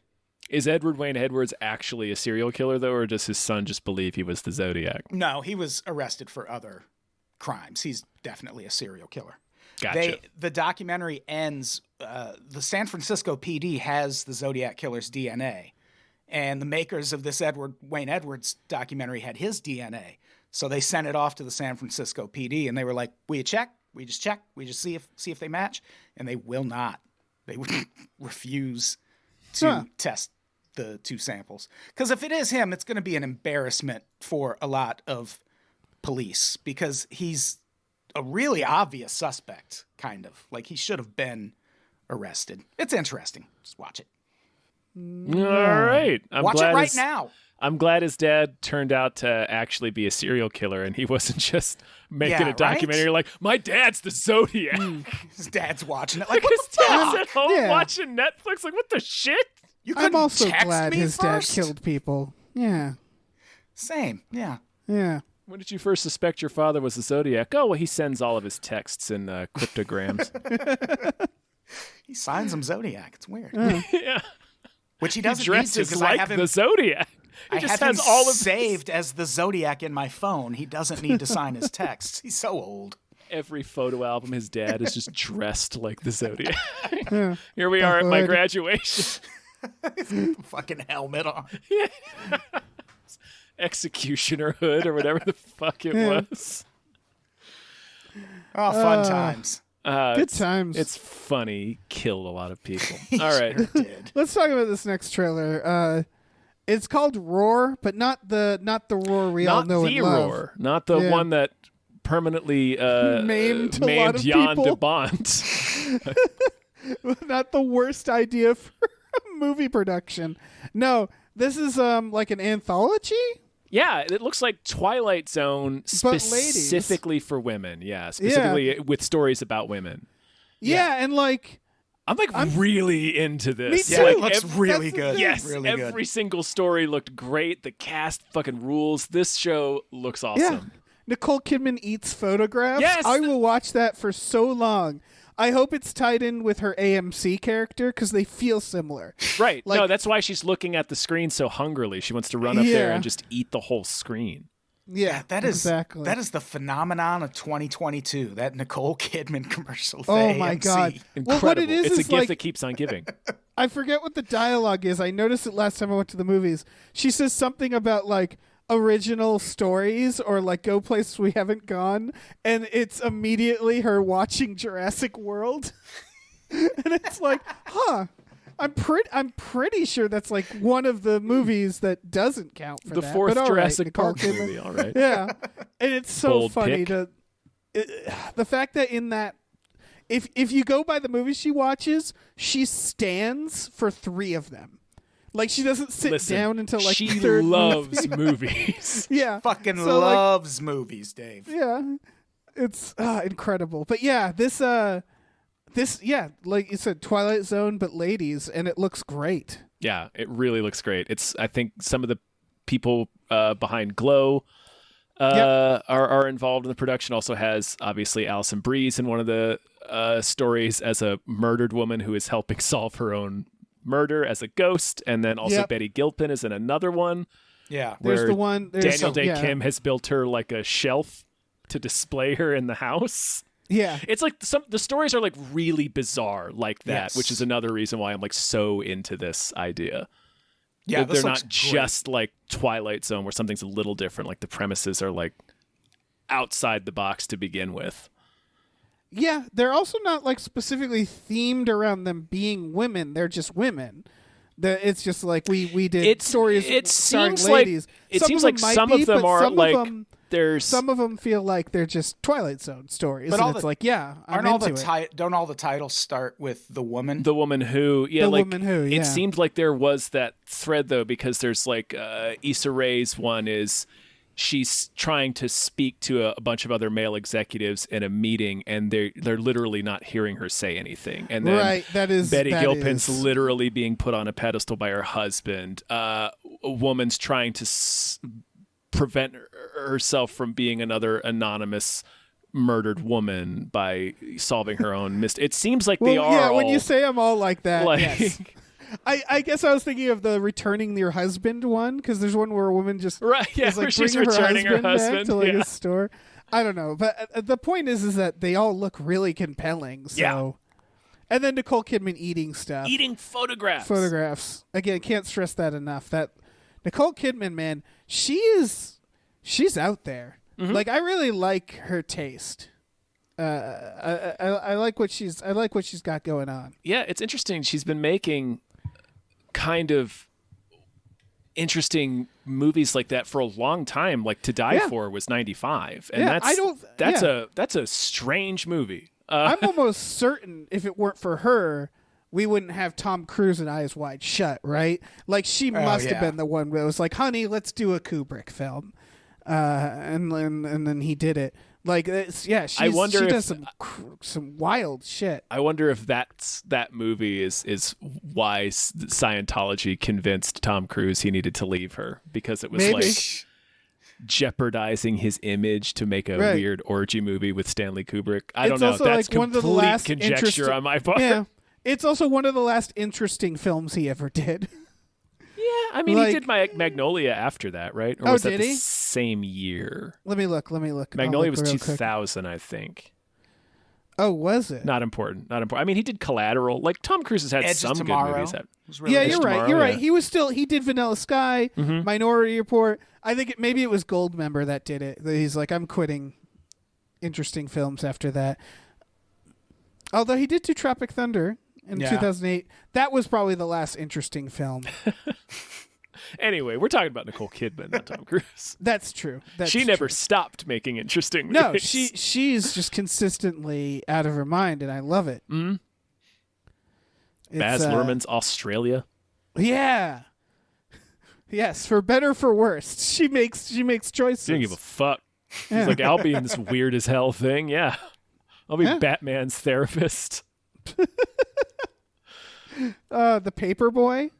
Is Edward Wayne Edwards actually a serial killer, though, or does his son just believe he was the Zodiac? No, he was arrested for other crimes. He's definitely a serial killer. Gotcha. The documentary ends, the San Francisco PD has the Zodiac killer's DNA. And the makers of this Edward Wayne Edwards documentary had his DNA. So they sent it off to the San Francisco PD, and they were like, we check, we just check, we just see if they match. And they will not. They would refuse to test the two samples. Because if it is him, it's going to be an embarrassment for a lot of police, because he's a really obvious suspect, kind of. Like, he should have been arrested. It's interesting. Just watch it. All right. Watch it right now. I'm glad his dad turned out to actually be a serial killer, and he wasn't just making a documentary like, my dad's the Zodiac. His dad's watching it like, His what the dad's fuck? at home watching Netflix like, what the shit? You I'm also text glad me his first? dad killed people. Yeah. Same, yeah. Yeah. When did you first suspect your father was the Zodiac? Oh, well, he sends all of his texts in cryptograms. He signs them Zodiac. It's weird. Yeah. Which he doesn't need Dresses to, because like I have him, the Zodiac. He I just have has him all of saved as the Zodiac in my phone. He doesn't need to sign his texts. He's so old. every photo album. His dad is just dressed like the Zodiac. Here we are at my graduation. Fucking helmet on. Executioner hood or whatever the fuck it was. Oh, fun times. Good times. It's funny. Killed a lot of people. All right. Sure did. Let's talk about this next trailer. It's called Roar, but not the Roar we all Not know the and love. Roar. Not the one that permanently Maimed a lot of Jan people. de Bont. Not the worst idea for a movie production. No, this is like an anthology. Yeah, it looks like Twilight Zone But specifically for women. Yeah, specifically with stories about women. Yeah, and like I'm really into this. Me Yeah, too. it looks That's really the good. thing. Yes, really every good. single story looked great. The cast fucking rules. This show looks awesome. Yeah. Nicole Kidman eats photographs. Yes! I will watch that for so long. I hope it's tied in with her AMC character because they feel similar. Right. Like- no, that's why she's looking at the screen so hungrily. She wants to run up there Yeah. and just eat the whole screen. Yeah, That is exactly. that is the phenomenon of 2022. That Nicole Kidman commercial. For Oh my AMC. God. Incredible. Well, what it is it's a is gift like that keeps on giving. I forget what the dialogue is. I noticed it last time I went to the movies. She says something about like original stories or like go places we haven't gone, and it's immediately her watching Jurassic World. And it's like, I'm pretty sure that's like one of the movies that doesn't count for The that. fourth But all right, Jurassic Nicole Park Kidman. movie. All right. Yeah, and it's so Bold funny pick. the fact that in that if you go by the movies she watches, she stands for 3 of them. Like she doesn't sit Listen, down until like she the third loves movie. movies. Yeah, Fucking So, like, loves movies, Dave. yeah, it's incredible. But yeah, this like you said, Twilight Zone, but ladies, and it looks great. Yeah, it really looks great. I think some of the people behind Glow are involved in the production. Also has obviously Alison Breeze in one of the stories as a murdered woman who is helping solve her own murder as a ghost, and then also Yep. Betty Gilpin is in another one. Yeah. There's where the one. Daniel Day Kim has built her like a shelf to display her in the house. Yeah. It's like the stories are like really bizarre like that, Yes. which is another reason why I'm like so into this idea. Yeah, They're this not looks great. just like Twilight Zone where something's a little different. Like the premises are like outside the box to begin with. Yeah, they're also not like specifically themed around them being women. They're just women. It's just like we did stories. It starring seems like ladies. it seems like some of them are like there's some of them feel like they're just Twilight Zone stories. But and all it's the- like, yeah, I'm Aren't all into the it. don't all the titles start with the woman? the woman who The Woman Who, yeah. It seemed like there was that thread though, because there's like Issa Rae's one is she's trying to speak to a bunch of other male executives in a meeting, and they're literally not hearing her say anything. And then Right, that is Betty that Gilpin's is- literally being put on a pedestal by her husband. A woman's trying to prevent herself from being another anonymous murdered woman by solving her own mistake. It seems like they Well, are. yeah, when all, you say I'm all like that, like, yes. I guess I was thinking of the returning your husband one, because there's one where a woman just right, yeah, is like where she's bringing returning her back husband to like yeah. a store. I don't know, but the point is that they all look really compelling. So. Yeah. And then Nicole Kidman eating stuff, eating photographs. Again, can't stress that enough. That Nicole Kidman, man, she's out there. Mm-hmm. Like, I really like her taste. I like what she's got going on. Yeah, it's interesting. She's been making kind of interesting movies like that for a long time. Like To Die Yeah. For was 95, and Yeah, that's a strange movie. I'm almost certain if it weren't for her, we wouldn't have Tom Cruise in Eyes Wide Shut, right? Like, she must have yeah. been the one where it was like, honey, let's do a Kubrick film. And then he did it. Like, she does some wild shit. I wonder if that movie is why Scientology convinced Tom Cruise he needed to leave her, because it was Maybe. like jeopardizing his image to make a Right. weird orgy movie with Stanley Kubrick. I don't It's know. also That's like one of the complete last conjecture interesting- on my part. Yeah. It's also one of the last interesting films he ever did. Yeah, I mean, Like- he did Magnolia after that, right? Or Oh, was that did the he? same year? Let me look. Magnolia I'll was look real quick. 2000, I think. Oh, was it? Not important. I mean, he did Collateral. Like, Tom Cruise has had Edge of some good Tomorrow movies. was really Yeah, good. you're right. Tomorrow, You're right. yeah. He did Vanilla Sky, Minority Report. I think maybe it was Goldmember that did it. He's like, I'm quitting interesting films after that. Although he did do Tropic Thunder in Yeah. 2008. That was probably the last interesting film. Anyway, we're talking about Nicole Kidman, not Tom Cruise. That's true. She never stopped making interesting movies. No, she's just consistently out of her mind, and I love it. Mhm. It's, Baz Luhrmann's Australia. Yeah. Yes, for better or for worse, she makes choices. She didn't give a fuck. Yeah. He's like, I'll be in this weird as hell thing. Yeah. I'll be Yeah. Batman's therapist. The Paperboy.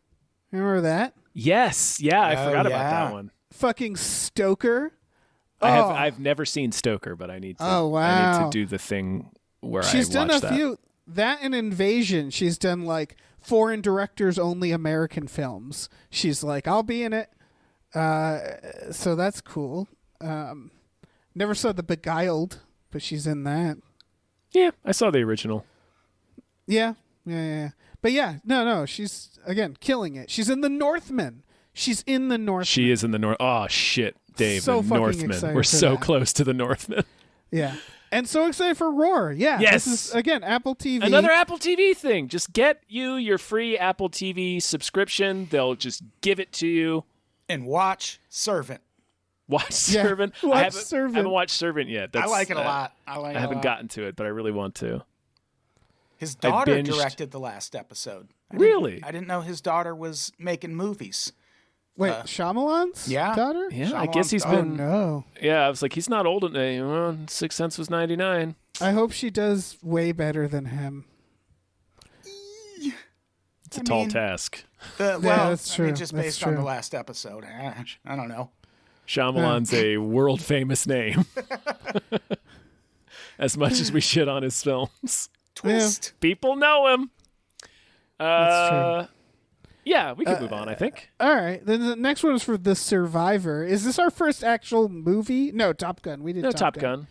Remember that? Yes. Yeah, I Oh, forgot about yeah. that one. Fucking Stoker. I've never seen Stoker, but I need to. Oh, I need wow. to do the thing where She's I done watch a that. few. That and Invasion. She's done like foreign directors only American films. She's like, I'll be in it. So that's cool. Never saw The Beguiled, but she's in that. Yeah, I saw the original. Yeah. But yeah, no. She's again killing it. She's in The Northman. She is in the North. Oh shit, Dave, So the fucking Northman. excited We're for so that. close to the Northman. Yeah. And so excited for Roar. Yeah. Yes. This is, again, Apple TV. Another Apple TV thing. Just get your free Apple TV subscription. They'll just give it to you. And watch Servant. Watch Yeah, Servant. watch I Servant. haven't watched Servant yet. I like it a lot. I haven't gotten to it, but I really want to. His daughter binged- directed the last episode. Really? I didn't know his daughter was making movies. Wait, Shyamalan's daughter? Yeah, I Shyamalan's guess he's daughter. Oh, been. no. Yeah, I was like, he's not old enough. Well, Sixth Sense was 99. I hope she does way better than him. It's a tall task. that's true. Just That's based on the true. last episode. I don't know. Shyamalan's a world famous name. As much as we shit on his films, Twist. people know him. That's true. Yeah, we can move on, I think. All right. Then the next one is for The Survivor. Is this our first actual movie? No, Top Gun. We did No, Top Top Gun.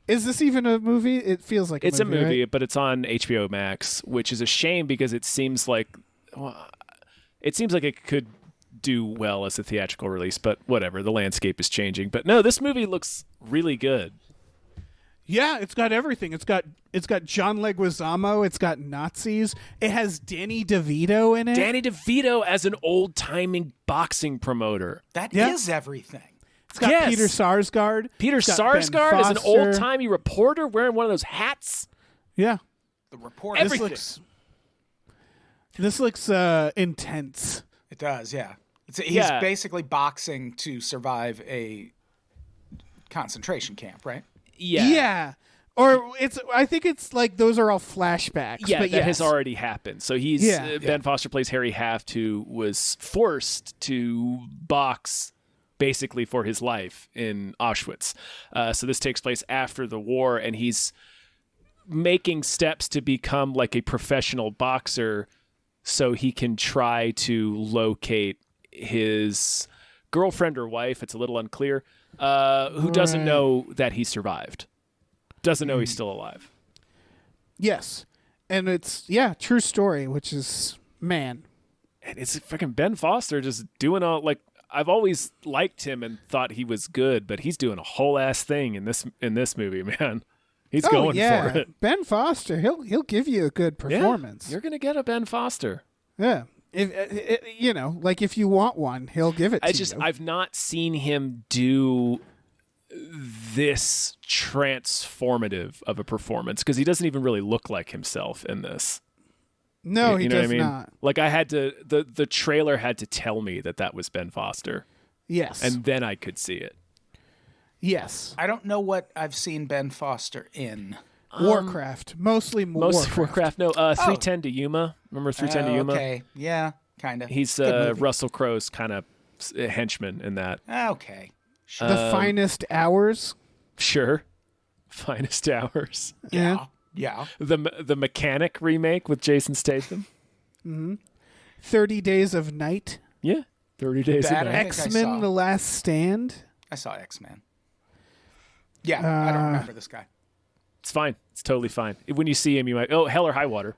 Is this even a movie? It feels like It's a movie, right? but it's on HBO Max, which is a shame because it seems like it could do well as a theatrical release, but whatever. The landscape is changing. But no, this movie looks really good. Yeah, it's got everything. It's got John Leguizamo. It's got Nazis. It has Danny DeVito in it. Danny DeVito as an old-timing boxing promoter. That is everything. It's got Peter Sarsgaard. Peter It's got Ben Sarsgaard is an Foster. old-timey reporter wearing one of those hats. Yeah. The reporter. Everything. This looks intense. It does, yeah. He's basically boxing to survive a concentration camp, right? Yeah. Or I think it's like those are all flashbacks. Yeah, but that has already happened. So he's Ben Yeah. Foster plays Harry Haft, who was forced to box basically for his life in Auschwitz. So this takes place after the war, and he's making steps to become like a professional boxer so he can try to locate his girlfriend or wife, it's a little unclear, who doesn't know that he survived. Doesn't know he's still alive. Yes. And it's, true story, which is, man. And it's fucking Ben Foster just doing all, like, I've always liked him and thought he was good, but he's doing a whole ass thing in this movie, man. He's going for it. Ben Foster, he'll give you a good performance. You're going to get a Ben Foster. Yeah. If you want one, he'll give it to you. I've not seen him do this transformative of a performance because he doesn't even really look like himself in this. No, he know does what I mean? not. Like I had to, the trailer had to tell me that was Ben Foster. Yes. And then I could see it. Yes. I don't know what I've seen Ben Foster in. Warcraft. Mostly Warcraft. No, 310 to Yuma. Remember 310 to Yuma? Okay. Yeah, kind of. He's Russell Crowe's kind of henchman in that. Okay. The Finest Hours. Sure. Finest Hours. Yeah. Yeah. The Mechanic remake with Jason Statham. 30 Days of Night. Yeah. 30 Days That of I Night. think I X-Men saw. The Last Stand. I saw X-Men. Yeah, I don't remember this guy. It's fine. It's totally fine. When you see him, you might, Hell or High Water.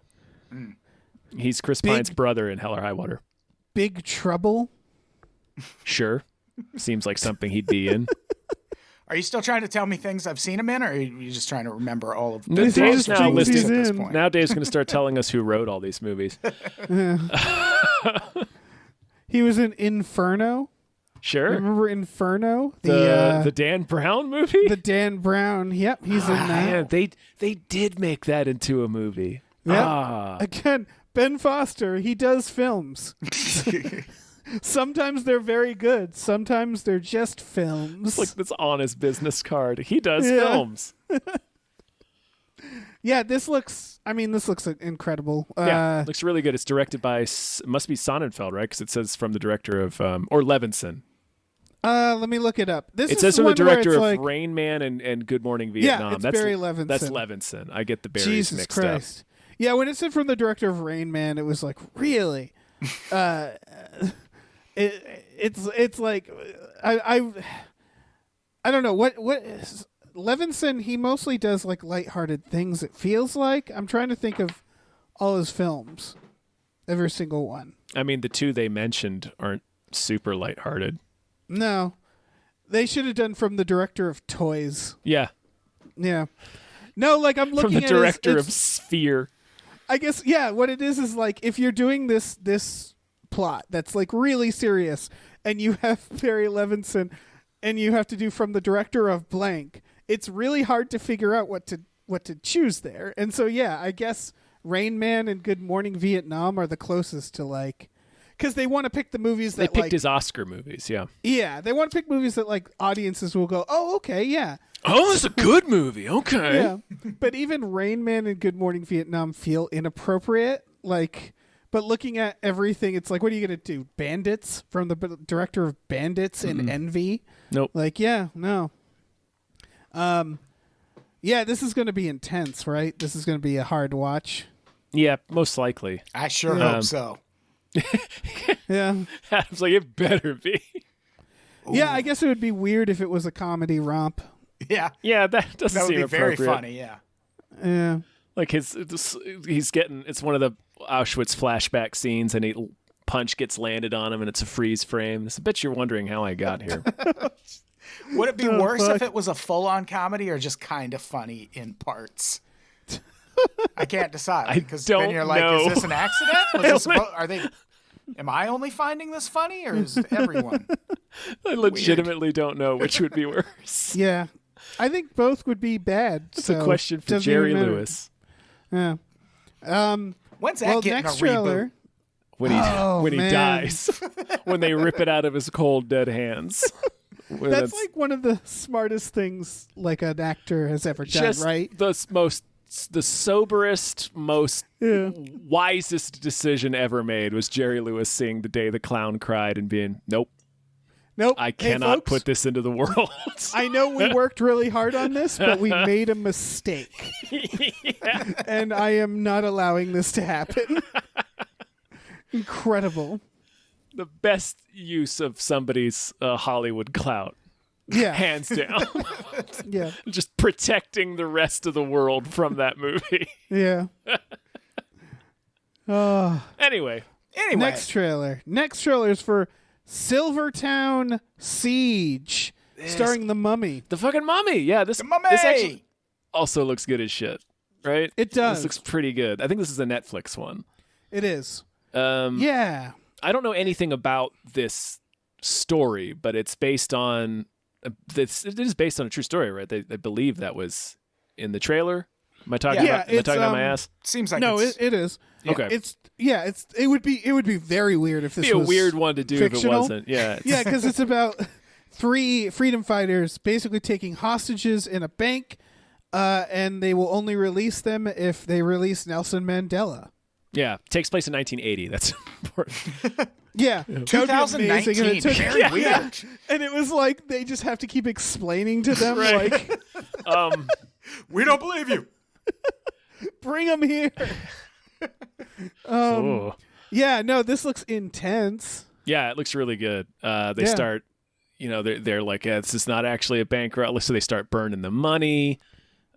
He's Chris Pine's brother in Hell or High Water. Big Trouble. Sure. Seems like something he'd be in. Are you still trying to tell me things I've seen him in, or are you just trying to remember all of Dave's Dave's now things listing he's at this in. point? Now Dave's going to start telling us who wrote all these movies. He was in Inferno. Sure. Remember Inferno? The Dan Brown movie? The Dan Brown. Yep, he's in that. Man, they did make that into a movie. Yep. Again, Ben Foster, he does films. Sometimes they're very good. Sometimes they're just films. It's like this on his business card. He does films. Yeah, this looks incredible. Looks really good. It's directed by, must be Sonnenfeld, right? Because it says from the director of, or Levinson. Let me look it up. It says from the one where director it's of like, Rain Man and Good Morning Vietnam. it's Barry Levinson. That's Levinson. I get the Barrys Jesus mixed Christ. up. Yeah, when it said from the director of Rain Man, it was like, really? It's like I don't know what is, Levinson, he mostly does like lighthearted things, it feels like. I'm trying to think of all his films. Every single one. I mean, the two they mentioned aren't super lighthearted. No. They should have done from the director of Toys. Yeah. Yeah. No, like I'm looking from the at director it's, of Sphere. I guess, yeah, what it is like if you're doing this plot that's like really serious and you have Barry Levinson and you have to do from the director of blank, it's really hard to figure out what to choose there. And so, yeah, I guess Rain Man and Good Morning Vietnam are the closest to like, because they want to pick the movies that They picked like, his Oscar movies, yeah. Yeah, they want to pick movies that like audiences will go, oh, okay, yeah. Oh, it's a good movie. Okay. Yeah. But even Rain Man and Good Morning Vietnam feel inappropriate. Like, but looking at everything, it's like, what are you going to do? Bandits from the director of Bandits and Envy? Nope. Like, yeah, no. Yeah, this is going to be intense, right? This is going to be a hard watch. Yeah, most likely. I sure hope so. Yeah. Adam's like, it better be. Yeah, I guess it would be weird if it was a comedy romp. Yeah. Yeah, that doesn't That would seem be very appropriate. funny, yeah. Yeah. Like it's one of the Auschwitz flashback scenes, and a punch gets landed on him, and it's a freeze frame. I bet you're wondering how I got here. Would it be worse fuck? if it was a full-on comedy or just kind of funny in parts? I can't decide. Because then you're like, know. is this an accident? Am I only finding this funny, or is everyone? I legitimately don't know which would be worse. Yeah. I think both would be bad. It's a question for Jerry Lewis. Yeah. When's that getting next a trailer. reboot? When he man. dies, when they rip it out of his cold dead hands. That's like one of the smartest things like an actor has ever done, just right? the soberest, most wisest decision ever made was Jerry Lewis seeing The Day the Clown Cried and being, nope, I cannot folks, put this into the world. I know we worked really hard on this, but we made a mistake. And I am not allowing this to happen. Incredible. The best use of somebody's Hollywood clout. Yeah. Hands down. Yeah. Just protecting the rest of the world from that movie. Yeah. Anyway. Next trailer. Next trailer is for Silvertown Siege, starring the Mummy. The fucking Mummy. Yeah, this Mummy! This actually also looks good as shit, right? It does. This looks pretty good. I think this is a Netflix one. It is. Yeah. I don't know anything about this story, but it's based on this. It is based on a true story, right? They believe that was in the trailer. Am I talking about? Am I talking about my ass? Seems like no, it's... it is. Okay. It would be very weird if this It'd be was a weird one to do fictional. if it wasn't. Yeah. Yeah, because it's about 3 freedom fighters basically taking hostages in a bank, and they will only release them if they release Nelson Mandela. Yeah. Takes place in 1980. That's important. Yeah, 2019. Very weird. Yeah. And it was like they just have to keep explaining to them, like, we don't believe you. bring them here. Yeah, no, this looks intense. Yeah, it looks really good. They start, they're like, yeah, this is not actually a bank robbery. So they start burning the money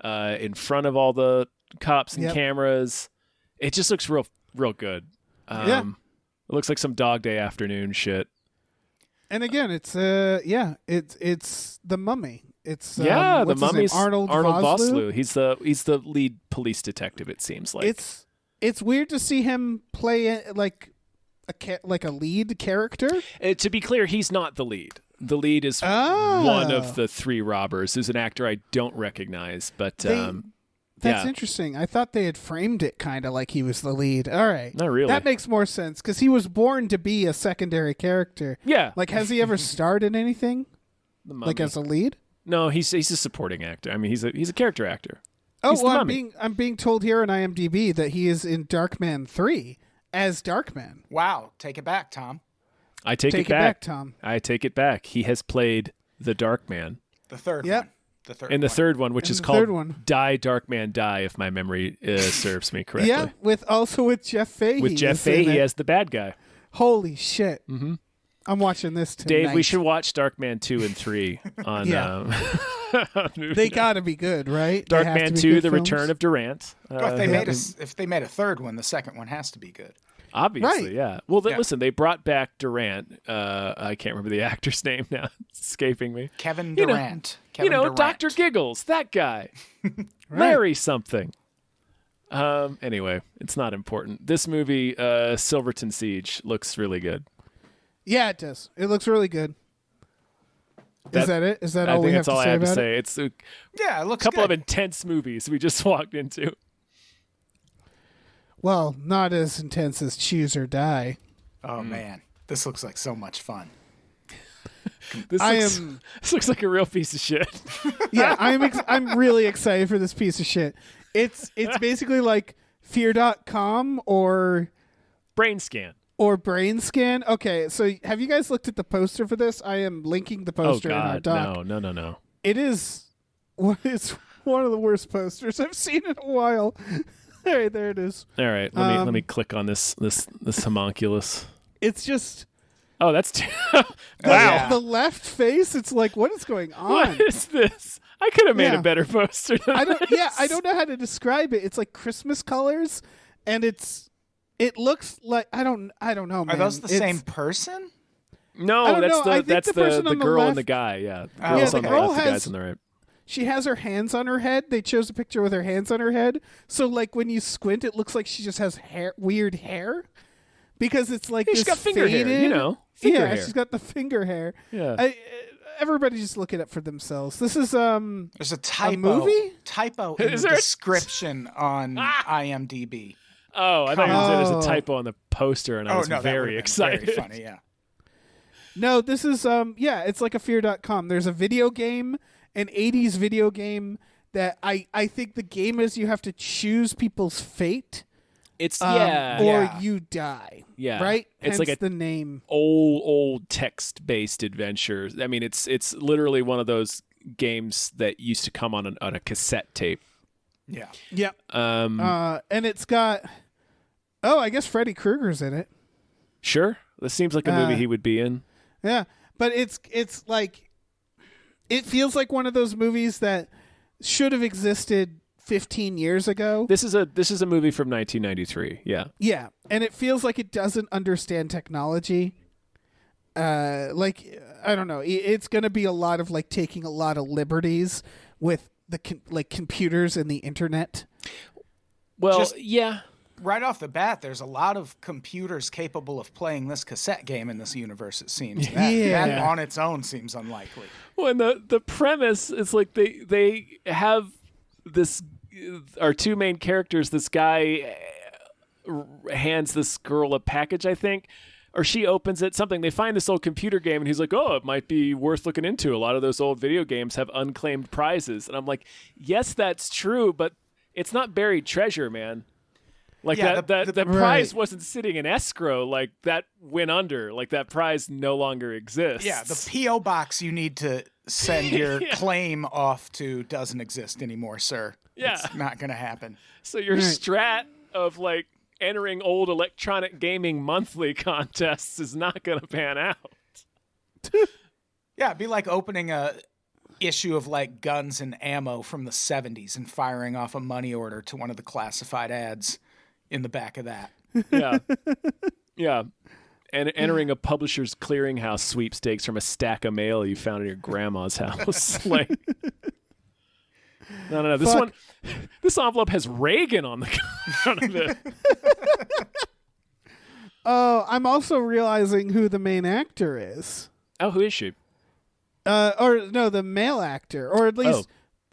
in front of all the cops and cameras. It just looks real good. It looks like some Dog Day Afternoon shit. And again, it's it's the Mummy. It's the what's his Mummy's name? Arnold Vosloo. He's the lead police detective. It seems like it's weird to see him play like a lead character. To be clear, he's not the lead. The lead is one of the 3 robbers, who's an actor I don't recognize. But that's interesting. I thought they had framed it kind of like he was the lead. All right, not really. That makes more sense because he was born to be a secondary character. Yeah, like has he ever starred in anything? Like as a lead? No, he's a supporting actor. I mean, he's a character actor. Oh, he's well, I'm being told here on IMDb that he is in Darkman 3 as Darkman. Wow, take it back, Tom. I take it back, Tom. I take it back. He has played the Darkman. The third one. In the third one, which is called Die Darkman Die, if my memory serves me correctly. Yeah, with Jeff Fahey. With Jeff Fahey as the bad guy. Holy shit. Mm-hmm. I'm watching this tonight. Dave, we should watch Darkman 2 and 3 on They gotta be good, right? Darkman 2, The Return of Durant. If they made a third one, the second one has to be good. Obviously, yeah. Well, listen, they brought back Durant. I can't remember the actor's name now. It's escaping me. Kevin Durant. Durant. Dr. Giggles, that guy. Larry something. Anyway, it's not important. This movie, Silverton Siege, looks really good. Yeah, it does. It looks really good. Is that it? Is that all I think we have that's all to say I have to about say. it? It's it looks a couple good. of intense movies we just walked into. Well, not as intense as Choose or Die. Oh man, this looks like so much fun. This looks like a real piece of shit. Yeah, I'm really excited for this piece of shit. It's basically like Fear.com or Brain Scan. Or Brain Scan. Okay, so have you guys looked at the poster for this? I am linking the poster in our doc. No. It's one of the worst posters I've seen in a while. All right, there it is. All right, let me click on this homunculus. It's just Oh, that's wow. The left face. It's like, what is going on? What is this? I could have made a better poster than I don't. this. Yeah, I don't know how to describe it. It's like Christmas colors, and it looks like I don't know. Man. Are those the same person? No, that's the girl left, and the guy. Yeah, the yeah, girl's the on the girl left, the has, guy's on the right. She has her hands on her head. They chose a picture with her hands on her head. So like when you squint, it looks like she just has weird hair, because it's like she's got finger faded, hair, you know. Finger hair. She's got the finger hair. Yeah. Everybody just look it up for themselves. This is there's a typo in the description on IMDb. Oh, I thought you said there's a typo on the poster, and I was very excited. Very funny, yeah. No, this is it's like a fear.com. There's a video game, an 80s video game that I think the game is you have to choose people's fate. It's or you die. Yeah. Right? It's Hence like the name. Old text-based adventure. I mean, it's literally one of those games that used to come on a cassette tape. Yeah. Yeah. And it's got I guess Freddy Krueger's in it. Sure. This seems like a movie he would be in. Yeah. But it's like it feels like one of those movies that should have existed 15 years ago. This is a movie from 1993. Yeah. Yeah, and it feels like it doesn't understand technology. Like I don't know, it's going to be a lot of like taking a lot of liberties with the computers and the internet. Well, yeah. Right off the bat, there's a lot of computers capable of playing this cassette game in this universe, it seems. That on its own seems unlikely. Well, and the premise is like they have this, our two main characters, this guy hands this girl a package, I think, or she opens it, something. They find this old computer game, and he's like, oh, it might be worth looking into. A lot of those old video games have unclaimed prizes. And I'm like, yes, that's true, but it's not buried treasure, man. Like the prize wasn't sitting in escrow. Like that went under. Like that prize no longer exists. Yeah, the P.O. box you need to send your claim off to doesn't exist anymore, sir. Yeah. It's not going to happen. So your strat of like entering old electronic gaming monthly contests is not going to pan out. Yeah, it'd be like opening a issue of like Guns and Ammo from the 70s and firing off a money order to one of the classified ads in the back of that. Yeah. Yeah. And entering a publisher's clearinghouse sweepstakes from a stack of mail you found in your grandma's house. Like, no. This envelope has Reagan on the front of it. Oh, I'm also realizing who the main actor is. Oh, who is she? The male actor, or at least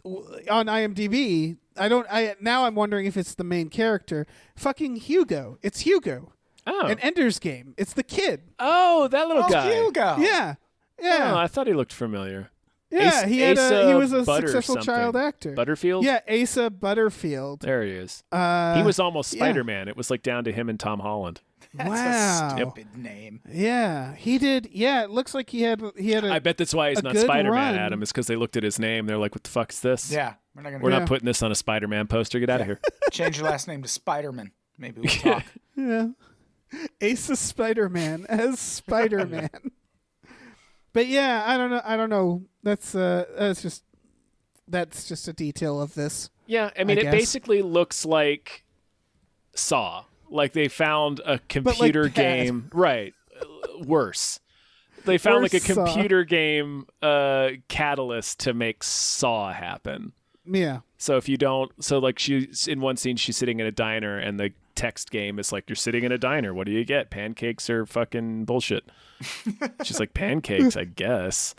on IMDb. Now I'm wondering if it's the main character. Fucking Hugo. It's Hugo. Oh. An Ender's Game. It's the kid. Oh, that little guy. Hugo. Yeah. Oh, I thought he looked familiar. Yeah, he was a successful child actor. Butterfield? Yeah, Asa Butterfield. There he is. He was almost Spider-Man. It was like down to him and Tom Holland. That's wow. a stupid name. Yeah, he did. Yeah, it looks like he had I bet that's why he's not Spider-Man, Adam, is because they looked at his name. They're like, what the fuck is this? Yeah. We're not putting this on a Spider-Man poster. Get out of here. Change your last name to Spider-Man. Maybe we'll talk. Yeah. Asa Spider-Man as Spider-Man. But yeah, I don't know. That's just a detail of this. Yeah, I mean, it basically looks like Saw. Like they found a computer game, right? Worse. They found like a computer game catalyst to make Saw happen. Yeah. So if you don't, she's in one scene, she's sitting in a diner, and the text game is like, "You're sitting in a diner. What do you get? Pancakes or fucking bullshit?" She's like, "Pancakes, I guess."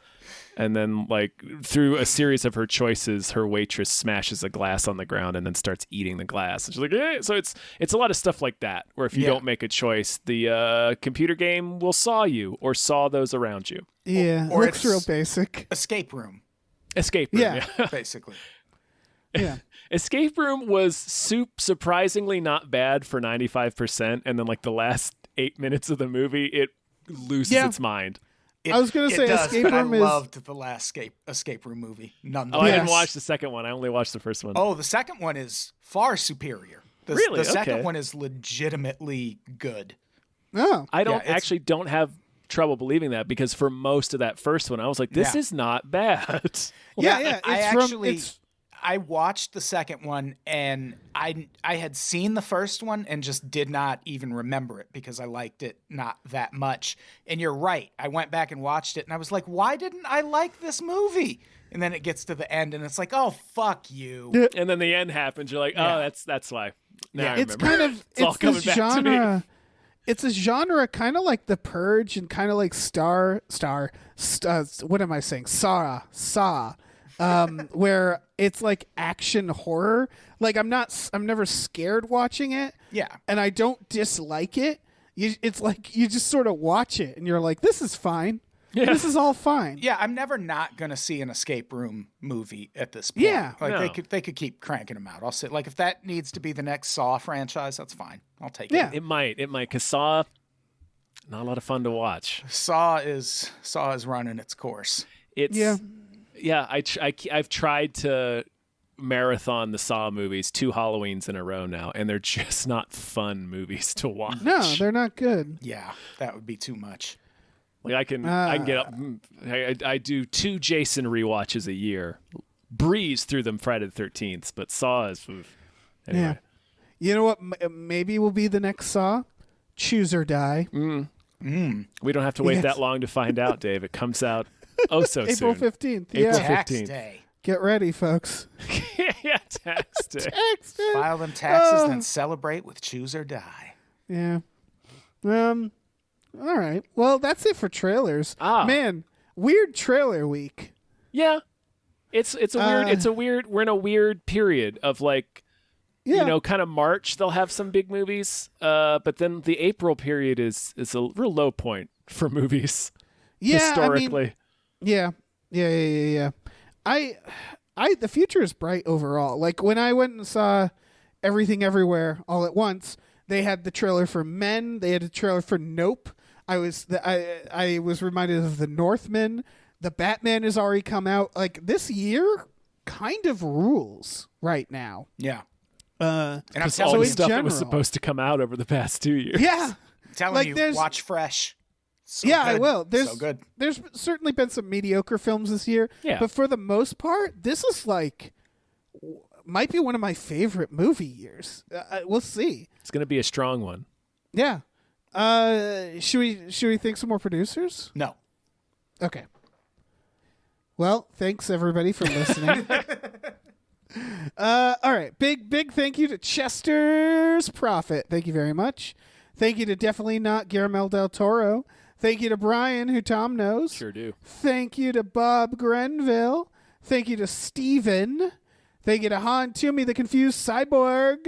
And then, like, through a series of her choices, her waitress smashes a glass on the ground and then starts eating the glass. And she's like, "Hey!" So it's a lot of stuff like that, where if you don't make a choice, the computer game will saw you or saw those around you. Yeah, or looks real basic. Escape room. Yeah. Basically. Yeah. Escape Room was surprisingly not bad for 95%, and then like the last 8 minutes of the movie, it loses its mind. I was going to say Escape Room I loved the last escape room movie. I didn't watch the second one. I only watched the first one. Oh, the second one is far superior. Really? The second Okay. one is legitimately good. Oh, I don't it's- actually don't have trouble believing that because for most of that first one, I was like, this Yeah. is not bad. yeah. I watched the second one and I had seen the first one and just did not even remember it because I liked it not that much. And you're right. I went back and watched it and I was like, why didn't I like this movie? And then it gets to the end and it's like, oh, fuck you. And then the end happens. You're like, oh, Yeah. that's why. Now Yeah. I It's remember. kind of It's all coming this back to me. genre. It's a genre kind of like The Purge and kind of like what am I saying? Saw. Where it's like action horror. Like I'm never scared watching it. Yeah. And I don't dislike it. It's like you just sort of watch it and you're like, this is fine. Yeah. This is all fine. Yeah, I'm never not gonna see an escape room movie at this point. Yeah. Like No. they could keep cranking them out. I'll say like if that needs to be the next Saw franchise, that's fine. I'll take Yeah. It might. Cause Saw, not a lot of fun to watch. it. Saw is running its course. It's yeah. I've tried to marathon the Saw movies 2 Halloweens in a row now, and they're just not fun movies to watch. No, they're not good. Yeah, that would be too much. Like I can get up. I do 2 Jason rewatches a year, breeze through them Friday the 13th. But Saw is anyway. Yeah. You know what? Maybe will be the next Saw. Choose or Die. We don't have to wait Yes. that long to find out, Dave. It comes out so April soon. 15th. April Yeah. 15th. Tax day. Get ready, folks. Yeah, tax day. File them taxes, then celebrate with Choose or Die. Yeah. All right. Well, that's it for trailers. Man, weird trailer week. Yeah, it's a weird. We're in a weird period of like, Yeah. kind of March. They'll have some big movies, but then the April period is a real low point for movies historically. Yeah. The future is bright overall. Like when I went and saw Everything Everywhere All at Once, they had the trailer for Men. They had a trailer for Nope. I was reminded of The Northman. The Batman has already come out. Like this year, kind of rules right now. Yeah. And I'm All telling the you, stuff that was general. supposed to come out over the past 2 years. Yeah. telling like, there's- watch Fresh. So yeah, good. I will. So good. There's certainly been some mediocre films this year. Yeah. But for the most part, this is like might be one of my favorite movie years. We'll see. It's going to be a strong one. Yeah. Should we thank some more producers? No. Okay. Well, thanks everybody for listening. All right. Big thank you to Chester's Prophet. Thank you very much. Thank you to Definitely Not Guillermo del Toro. Thank you to Brian, who Tom knows. Sure do. Thank you to Bob Grenville. Thank you to Steven. Thank you to Han Toomey, the Confused Cyborg.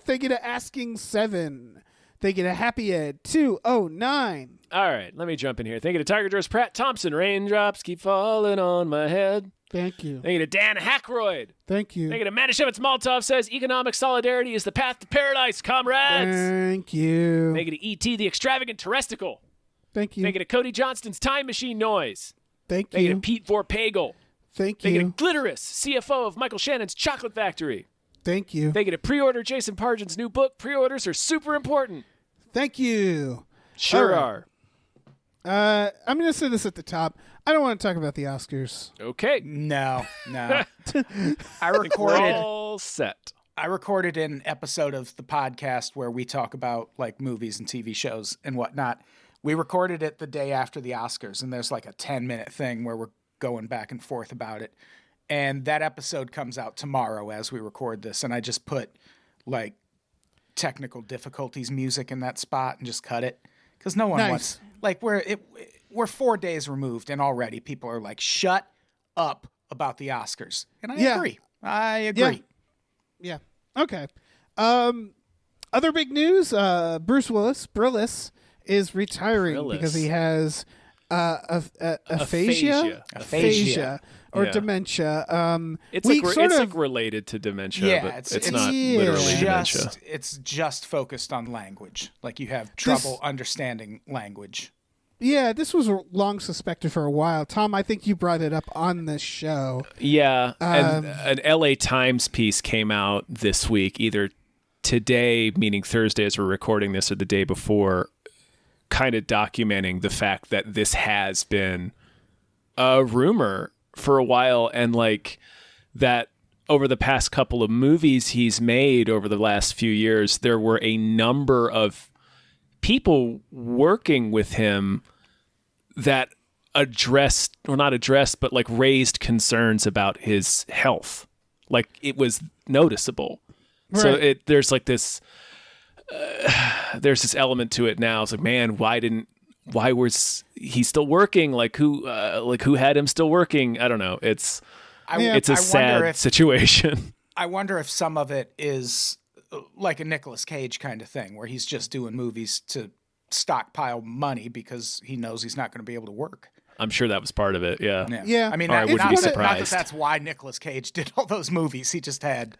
Thank you to Asking Seven. Thank you to Happy Ed 209. All right, let me jump in here. Thank you to Tiger Joe's Pratt Thompson. Raindrops keep falling on my head. Thank you. Thank you to Dan Hackroyd. Thank you. Thank you to Manischewitz Maltov says economic solidarity is the path to paradise, comrades. Thank you. Thank you to E.T. the Extravagant Terresticle. Thank you. Thank you to Cody Johnston's Time Machine Noise. Thank Thank you to you. Pete Vorpagel. Thank Thank you to you. Glitterous, CFO of Michael Shannon's Chocolate Factory. Thank you. Thank you to pre-order Jason Pargin's new book. Pre-orders are super important. Thank you. Sure All right. are. I'm going to say this at the top. I don't want to talk about the Oscars. Okay. No. I We're recorded all set. an episode of the podcast where we talk about like movies and TV shows and whatnot. We recorded it the day after the Oscars, and there's like a 10-minute thing where we're going back and forth about it. And that episode comes out tomorrow as we record this, and I just put like technical difficulties music in that spot and just cut it because no one Nice. wants like we're 4 days removed, and already people are like, "Shut up about the Oscars," and I Yeah. agree. I agree. Yeah. Okay. Other big news, Bruce Willis, Burlesque, is retiring Burlesque. because he has aphasia Aphasia. or Yeah. dementia. It's we like sort it's of like related to dementia, Yeah, but it's not yeah. literally dementia. It's just focused on language. Like you have trouble understanding language. yeah, this was long suspected for a while. Tom, I think you brought it up on this show. Yeah, and an LA Times piece came out this week, either today, meaning Thursday as we're recording this, or the day before, kind of documenting the fact that this has been a rumor for a while, and like that over the past couple of movies he's made over the last few years, there were a number of people working with him that but like raised concerns about his health. Like it was noticeable. Right. So there's like this, there's this element to it now. It's like, man, why was he still working? Like who had him still working? I don't know. It's a sad situation. I wonder if some of it is like a Nicolas Cage kind of thing, where he's just doing movies to stockpile money because he knows he's not going to be able to work. I'm sure that was part of it. Yeah. I mean, I wouldn't be surprised. Not that that's why Nicolas Cage did all those movies. He just had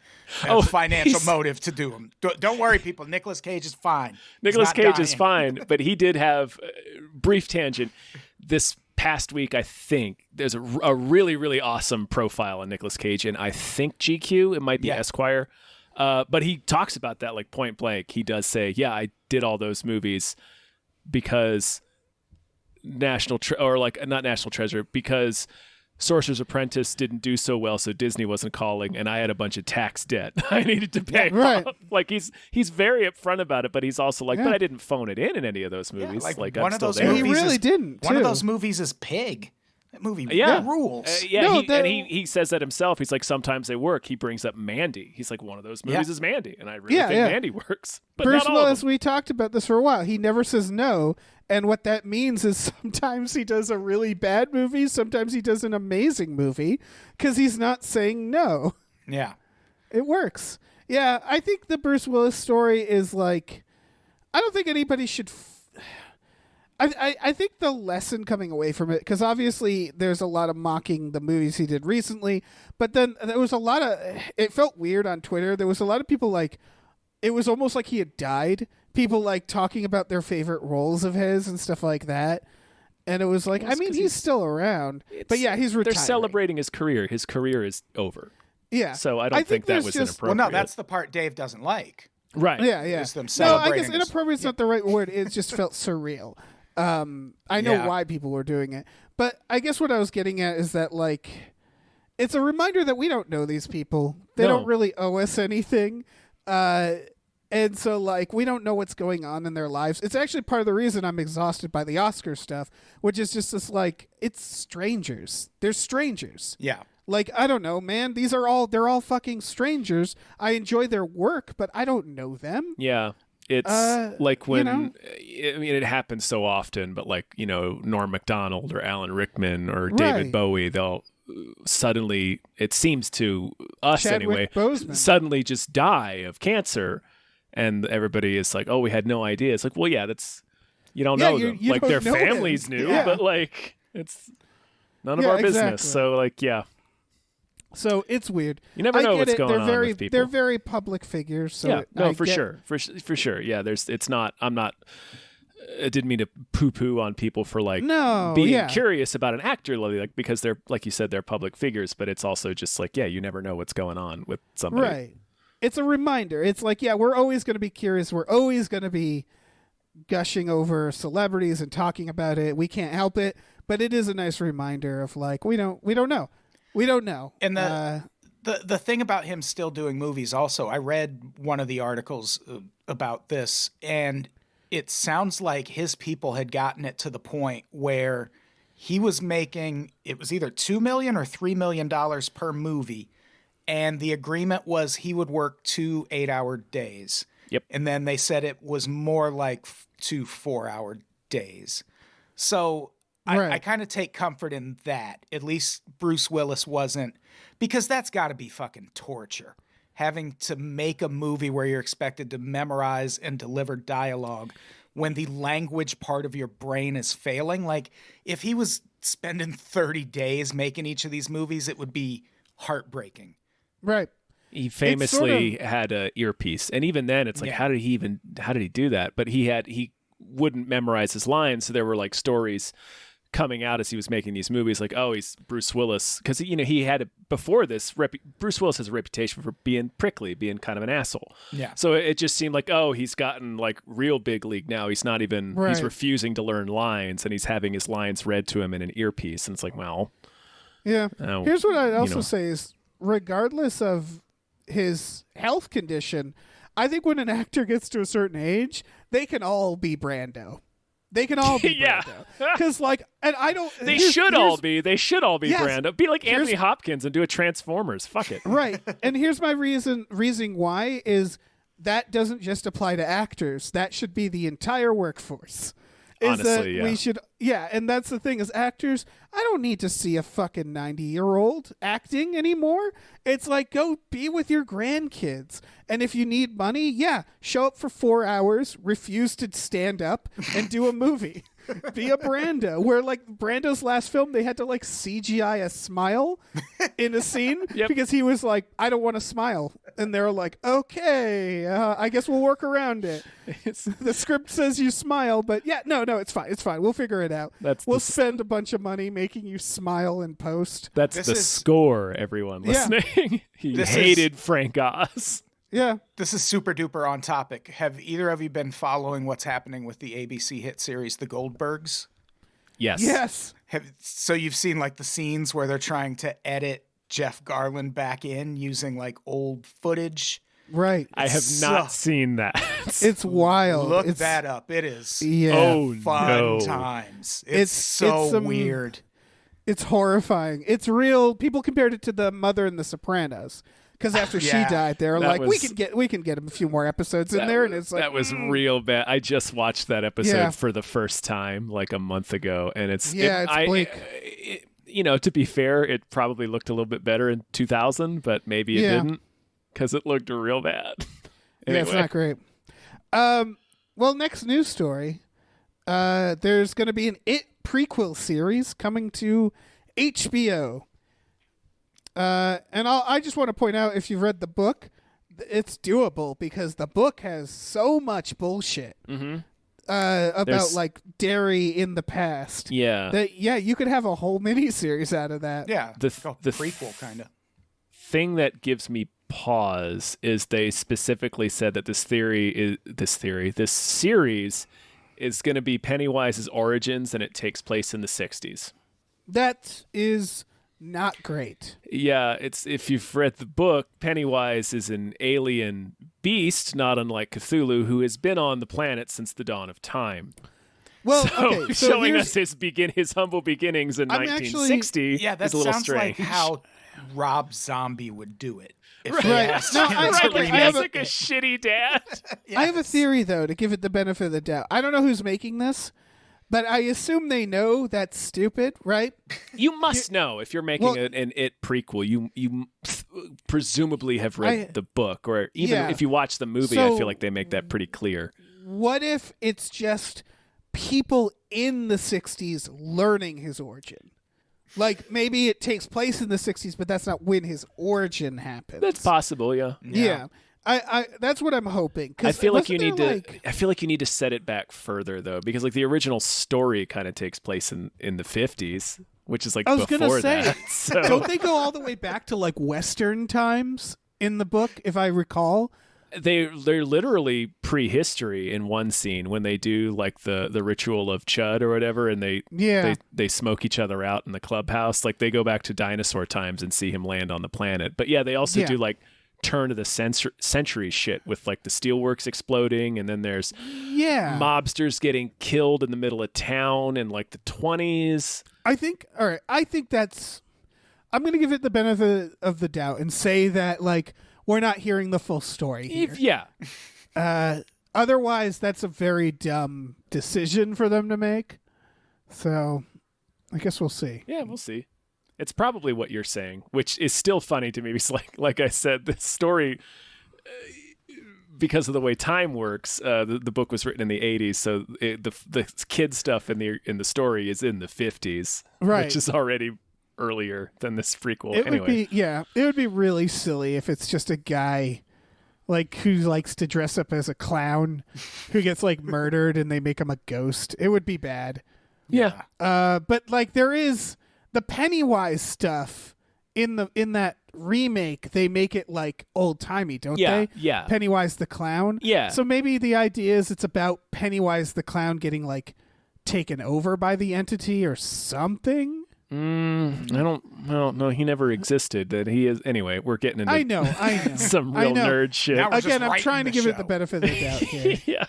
a financial motive to do them. Don't worry, people. Nicolas Cage is fine. Nicolas Cage is fine, but he did have brief tangent. This past week, I think there's a really, really awesome profile on Nicolas Cage, and I think GQ. It might be Esquire, but he talks about that like point blank. He does say, "Yeah, I did all those movies because." Not National Treasure, because Sorcerer's Apprentice didn't do so well, so Disney wasn't calling, and I had a bunch of tax debt I needed to pay off. Like he's very upfront about it, but he's also like, but I didn't phone it in any of those movies. Like one I'm of those still there. He really didn't. One of those movies is Pig. That movie rules. And he says that himself. He's like, sometimes they work. He brings up Mandy. He's like, one of those movies is Mandy, and I really think Mandy works. But Bruce not all Willis, we talked about this for a while. He never says no. And what that means is sometimes he does a really bad movie, sometimes he does an amazing movie, because he's not saying no. Yeah. It works. Yeah, I think the Bruce Willis story is like, I don't think anybody should... I think the lesson coming away from it, because obviously there's a lot of mocking the movies he did recently, but then there was a lot of... It felt weird on Twitter. There was a lot of people like... It was almost like he had died. People like talking about their favorite roles of his and stuff like that. And it was like, I mean, he's still around. But yeah, he's retiring. They're celebrating his career. His career is over. Yeah. So I don't think that was inappropriate. Well, no, that's the part Dave doesn't like. Right. Yeah. Is them No, I guess inappropriate is not the right word. It just felt surreal. I know why people were doing it. But I guess what I was getting at is that, like, it's a reminder that we don't know these people. They don't really owe us anything. And so, like, we don't know what's going on in their lives. It's actually part of the reason I'm exhausted by the Oscar stuff, which is just this, like, it's strangers. They're strangers. Yeah. Like, I don't know, man. They're all fucking strangers. I enjoy their work, but I don't know them. Yeah. It's like when, I mean, it happens so often, but like, Norm Macdonald or Alan Rickman or David Bowie, they'll suddenly, it seems to us Chadwick Boseman. Suddenly just die of cancer. And everybody is like, oh, we had no idea. It's like, well, yeah, that's, you don't know them. Like their families knew, but like, it's none of our business. So like, yeah. So it's weird. You never know what's going on with people. They're very public figures. So sure. For sure. Yeah. I didn't mean to poo-poo on people for like being curious about an actor, like because they're, like you said, they're public figures, but it's also just like, yeah, you never know what's going on with somebody. Right. It's a reminder. It's like, yeah, we're always going to be curious. We're always going to be gushing over celebrities and talking about it. We can't help it, but it is a nice reminder of like, we don't know. We don't know. And the thing about him still doing movies also, I read one of the articles about this, and it sounds like his people had gotten it to the point where he was making, it was either $2 million or $3 million per movie. And the agreement was he would work 2 8-hour days. Yep. And then they said it was more like 2 4-hour days. So I kind of take comfort in that. At least Bruce Willis wasn't, because that's got to be fucking torture. Having to make a movie where you're expected to memorize and deliver dialogue when the language part of your brain is failing. Like if he was spending 30 days making each of these movies, it would be heartbreaking. Right. He famously had a earpiece, and even then, it's like, how did he do that? But he wouldn't memorize his lines, so there were like stories coming out as he was making these movies, like, oh, he's Bruce Willis, because he had before this. Bruce Willis has a reputation for being prickly, being kind of an asshole. Yeah. So it just seemed like, oh, he's gotten like real big league now. He's not even. He's refusing to learn lines, and he's having his lines read to him in an earpiece, and it's like, well, yeah. Here's what I'd also say is, regardless of his health condition, I think when an actor gets to a certain age, they can all be Brando. They can all be Brando. Because, like, and I don't... They should all be Yes. Brando. Be like Anthony Hopkins and do a Transformers. Fuck it. Right. And here's my reasoning why is that doesn't just apply to actors. That should be the entire workforce. Honestly, we should... Yeah, and that's the thing. As actors, I don't need to see a fucking 90-year-old acting anymore. It's like, go be with your grandkids. And if you need money, show up for 4 hours, refuse to stand up, and do a movie. Be a Brando. Where, like, Brando's last film, they had to, like, CGI a smile in a scene because he was like, I don't want to smile. And they're like, okay, I guess we'll work around it. The script says you smile, but no, it's fine. It's fine. We'll figure it out. We'll spend a bunch of money making you smile in post. That's the score, everyone listening. He hated Frank Oz. Yeah. This is super duper on topic. Have either of you been following what's happening with the ABC hit series, The Goldbergs? Yes. So you've seen like the scenes where they're trying to edit Jeff Garlin back in using like old footage. Right. I have not seen that. It's wild. Look that up. It is fun times. It's so weird. It's horrifying. It's real. People compared it to the mother in The Sopranos. Because after she died, they were like, we can get a few more episodes in there, and it's like that was real bad. I just watched that episode for the first time like a month ago, and it's bleak. To be fair, it probably looked a little bit better in 2000, but maybe it didn't because it looked real bad. Anyway. Yeah, it's not great. Well, next news story. There's going to be an It prequel series coming to HBO. And I just want to point out, if you've read the book, it's doable because the book has so much bullshit about like dairy in the past. Yeah. That you could have a whole miniseries out of that. Yeah. The prequel kind of thing that gives me pause is they specifically said that this series is going to be Pennywise's origins, and it takes place in the 60s. That is not great. Yeah, it's if you've read the book, Pennywise is an alien beast, not unlike Cthulhu, who has been on the planet since the dawn of time. Well, so showing us his humble beginnings in 1960 that is a little sounds strange. like how Rob Zombie would do it. Right. He's like a shitty dad. Yes. I have a theory, though, to give it the benefit of the doubt. I don't know who's making this, but I assume they know that's stupid, right? You must know if you're making an It prequel. You presumably have read the book, or even if you watch the movie, I feel like they make that pretty clear. What if it's just people in the 60s learning his origin? Like, maybe it takes place in the 60s, but that's not when his origin happens. That's possible, yeah. Yeah. I that's what I'm hoping. I feel like you need to set it back further, though, because like the original story kind of takes place in the 50s, which is like before that. So. Don't they go all the way back to like Western times in the book, if I recall? They're literally prehistory in one scene when they do like the ritual of Chud or whatever, and they smoke each other out in the clubhouse. Like they go back to dinosaur times and see him land on the planet. But they also do like turn of the century shit with like the steelworks exploding, and then there's mobsters getting killed in the middle of town in like the 20s. I think that's. I'm going to give it the benefit of the doubt and say that like. We're not hearing the full story here. Otherwise, that's a very dumb decision for them to make. So, I guess we'll see. Yeah, we'll see. It's probably what you're saying, which is still funny to me. Because like I said, the story, because of the way time works, the book was written in the 80s, so the kid stuff in the story is in the 50s, right? Which is already earlier than this prequel. It would be really silly if it's just a guy like who likes to dress up as a clown who gets like murdered and they make him a ghost. It would be bad. Yeah. But like there is the Pennywise stuff in that remake. They make it like old timey, don't they? Yeah. Pennywise the clown. Yeah. So maybe the idea is it's about Pennywise the clown getting like taken over by the entity or something. I don't know. He never existed. That he is. Anyway, we're getting into I know. some real nerd shit. Now we're Again, just I'm writing trying to the give it show. the benefit of the doubt here. Yeah.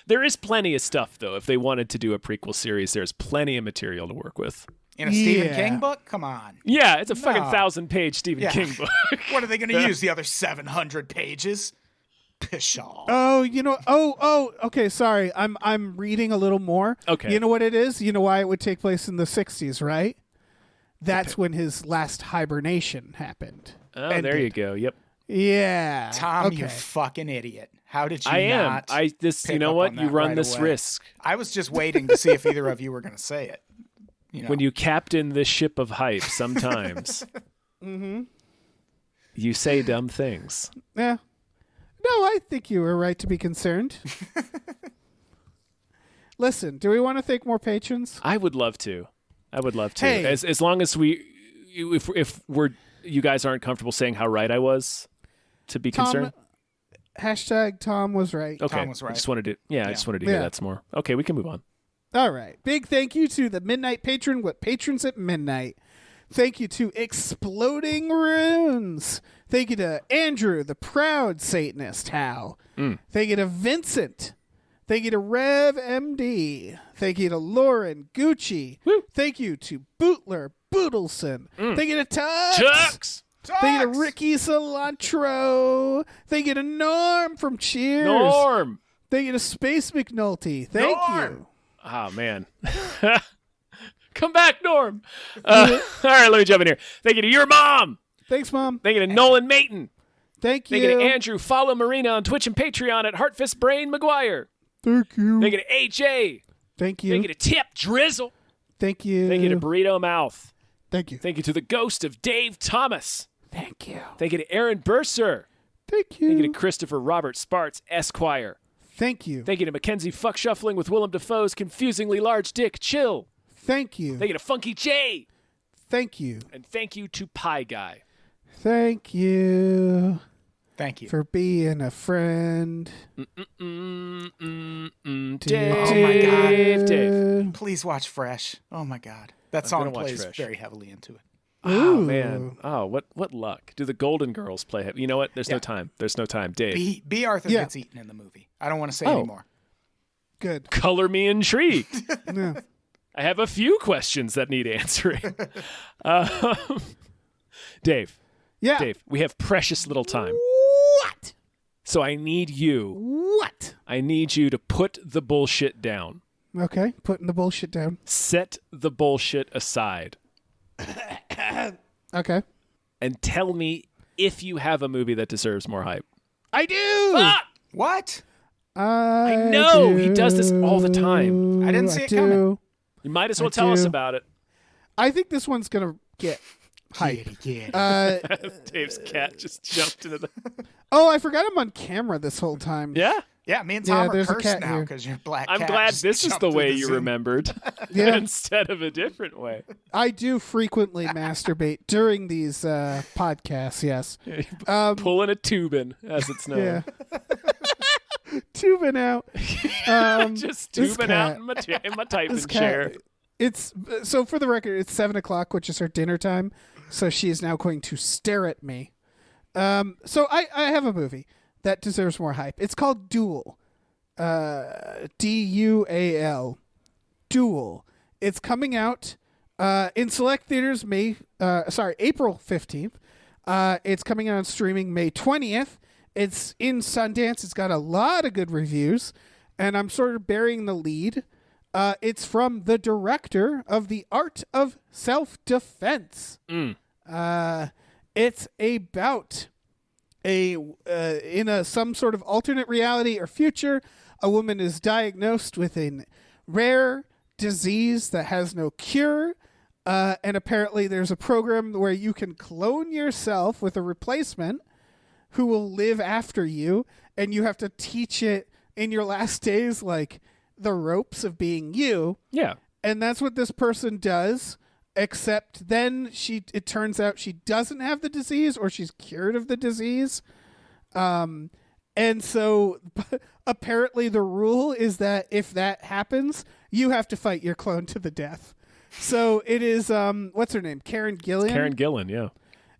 There is plenty of stuff, though. If they wanted to do a prequel series, there's plenty of material to work with. In a Stephen Yeah. King book? Come on. Yeah, it's a fucking No. 1,000-page Stephen Yeah. King book. What are they going to use? The other 700 pages? Pshaw. Oh, okay, sorry. I'm reading a little more. Okay. You know what it is? You know why it would take place in the 60s, right? That's when his last hibernation happened. Oh, there you go. Yep. Yeah. Tom, okay. you fucking idiot. How did you I am. not You pick know up what? on You that run right this away? risk. I was just waiting to see if either of you were going to say it. You know. When you captain this ship of hype, sometimes you say dumb things. Yeah. No, I think you were right to be concerned. Listen, do we want to thank more patrons? I would love to. Hey. As long as if you guys aren't comfortable saying how right I was to be concerned. Hashtag Tom was right. Okay. Tom was right. I just wanted to hear that some more. Okay, we can move on. All right. Big thank you to the Midnight Patron with Patrons at Midnight. Thank you to Exploding Runes. Thank you to Andrew, the proud Satanist, Hal. Thank you to Vincent. Thank you to Rev MD. Thank you to Lauren Gucci. Woo. Thank you to Bootler Boodleson. Thank you to Tux. Chucks! Thank you to Ricky Cilantro. Thank you to Norm from Cheers. Norm! Thank you to Space McNulty. Thank Norm! you. Oh, man. Come back, Norm. All right, let me jump in here. Thank you to your mom. Thanks, Mom. Thank you to Nolan Mayton. Thank you. Thank you to Andrew. Follow Marina on Twitch and Patreon at Heartfist Brain McGuire. Thank you. Thank you to AJ. Thank you. Thank you to Tip Drizzle. Thank you. Thank you to Burrito Mouth. Thank you. Thank you to the ghost of Dave Thomas. Thank you. Thank you to Aaron Burser. Thank you. Thank you to Christopher Robert Sparts, Esquire. Thank you. Thank you to Mackenzie Fuck Shuffling with Willem Dafoe's confusingly large dick, Chill. Thank you. Thank you to Funky J. Thank you. And thank you to Pie Guy. Thank you Thank you. for being a friend. Dave. Oh my God. Dave. Please watch Fresh. Oh my God. That gonna song watch plays Fresh. very heavily into it. Oh, man. Oh, what luck. Do the Golden Girls play it? You know what? There's no Yeah. time. There's no time. Dave. B. Arthur Yeah. gets eaten in the movie. I don't want to say Oh. anymore. Good. Color me intrigued. Yeah. I have a few questions that need answering. Dave. Yeah. Dave, we have precious little time. What? So I need you to put the bullshit down. Okay. Putting the bullshit down. Set the bullshit aside. Okay. And tell me if you have a movie that deserves more hype. I do. Fuck! What? I know. He does this all the time. I didn't see it coming. You might as well I tell us do. about it. I think this one's gonna get hype. Dave's cat just jumped into the... Oh, I forgot I'm on camera this whole time. Yeah? Yeah, me and Yeah, Tom are there's a cursed cat now here. because your black I'm cat glad just this is jumped the through way you Zoom. remembered Yeah. instead of a different way. I do frequently masturbate during these podcasts. Yes. Pulling a tubin, as it's known. Yeah. Tubing out. Just This tubing out cat- in my typing This chair. cat. It's so for the record, it's 7:00, which is her dinner time. So she is now going to stare at me. So I have a movie that deserves more hype. It's called Duel. Dual. Duel. It's coming out in select theaters April 15th. It's coming out on streaming May 20th. It's in Sundance. It's got a lot of good reviews, and I'm sort of bearing the lead. It's from the director of The Art of Self-Defense. It's about in some sort of alternate reality or future, a woman is diagnosed with a rare disease that has no cure. And apparently there's a program where you can clone yourself with a replacement who will live after you, and you have to teach it in your last days, like the ropes of being you. Yeah. And that's what this person does, except then it turns out she doesn't have the disease, or she's cured of the disease. And so apparently the rule is that if that happens, you have to fight your clone to the death. So it is, what's her name? Karen Gillan? Karen Gillan, yeah.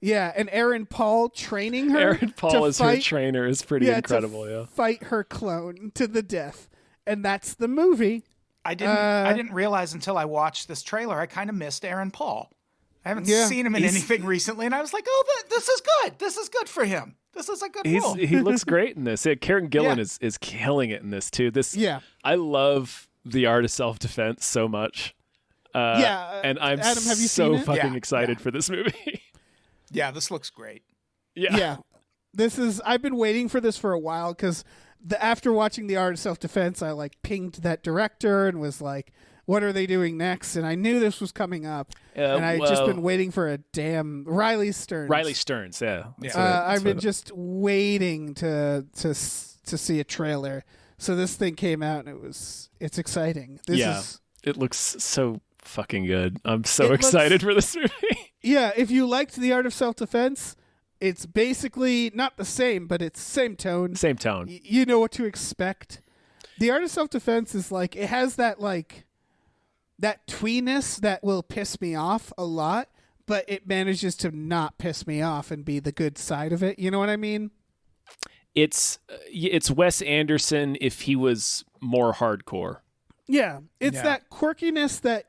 Yeah, and Aaron Paul training her. Aaron Paul as her trainer is pretty incredible, to fight her clone to the death. And that's the movie. I didn't realize until I watched this trailer, I kind of missed Aaron Paul. I haven't seen him in anything recently, and I was like, oh, this is good. This is good for him. This is a good role. He looks great in this. Yeah, Karen Gillan is killing it in this, too. I love the art of self-defense so much. And I'm Adam, have you so seen it? fucking excited for this movie. Yeah, this looks great. Yeah. I've been waiting for this for a while because after watching The Art of Self-Defense, I pinged that director and was like, what are they doing next? And I knew this was coming up. And I'd just been waiting for a damn Riley Stearns. Riley Stearns, yeah. I've been just waiting to see a trailer. So this thing came out and it's exciting. It looks so fucking good. I'm so excited for this movie. Yeah, if you liked The Art of Self-Defense, it's basically not the same, but it's same tone. Same tone. You know what to expect. The Art of Self-Defense is it has that that tweeness that will piss me off a lot, but it manages to not piss me off and be the good side of it. You know what I mean? It's Wes Anderson if he was more hardcore. Yeah, it's that quirkiness that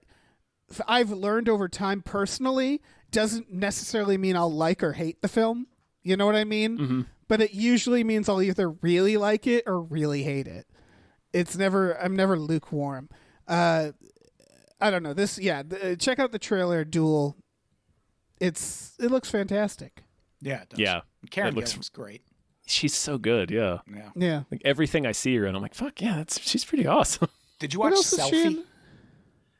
I've learned over time personally doesn't necessarily mean I'll like or hate the film. You know what I mean? Mm-hmm. But it usually means I'll either really like it or really hate it. I'm never lukewarm. I don't know. Check out the trailer, Duel. It looks fantastic. Yeah, it does. Yeah. Karen Gillan's great. She's so good, yeah. Yeah. Everything I see her in, I'm like, fuck yeah, she's pretty awesome. Did you watch Selfie?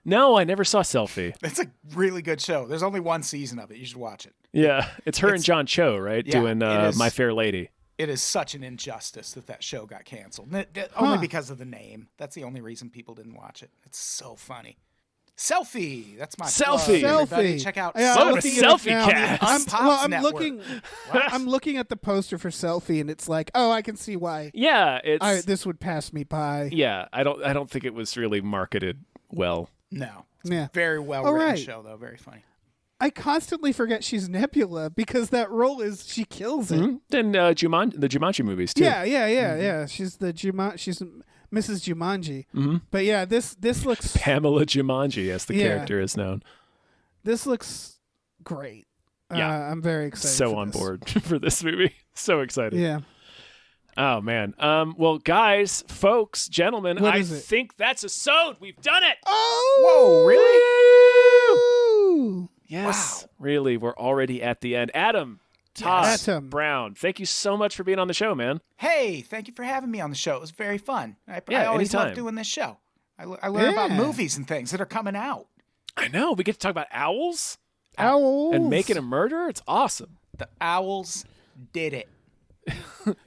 No, I never saw Selfie. It's a really good show. There's only one season of it. You should watch it. Yeah, it's her and John Cho, right? Doing My Fair Lady. It is such an injustice that show got canceled. Only because of the name. That's the only reason people didn't watch it. It's so funny. Selfie. That's my Selfie. Plug. Everybody check out Selfie Cast. I'm looking at the poster for Selfie, and it's like, oh, I can see why. Yeah, this would pass me by. Yeah, I don't think it was really marketed well. No. Very well written show, though. Very funny. I constantly forget she's Nebula because that role she kills it. Mm-hmm. Then the Jumanji movies too. Yeah. She's she's Mrs. Jumanji. Mm-hmm. But yeah, this looks Pamela Jumanji, as the character is known. This looks great. Yeah, I'm very excited. So on board for this movie. So excited. Yeah. Oh man. Well, guys, folks, gentlemen, I think that's a sode. We've done it. Oh, whoa! Really? Yes. Wow. Really, we're already at the end. Adam, Todd Brown, thank you so much for being on the show, man. Hey, thank you for having me on the show. It was very fun. I always love doing this show. I learn about movies and things that are coming out. I know. We get to talk about owls. Owls. And making a murder. It's awesome. The owls did it.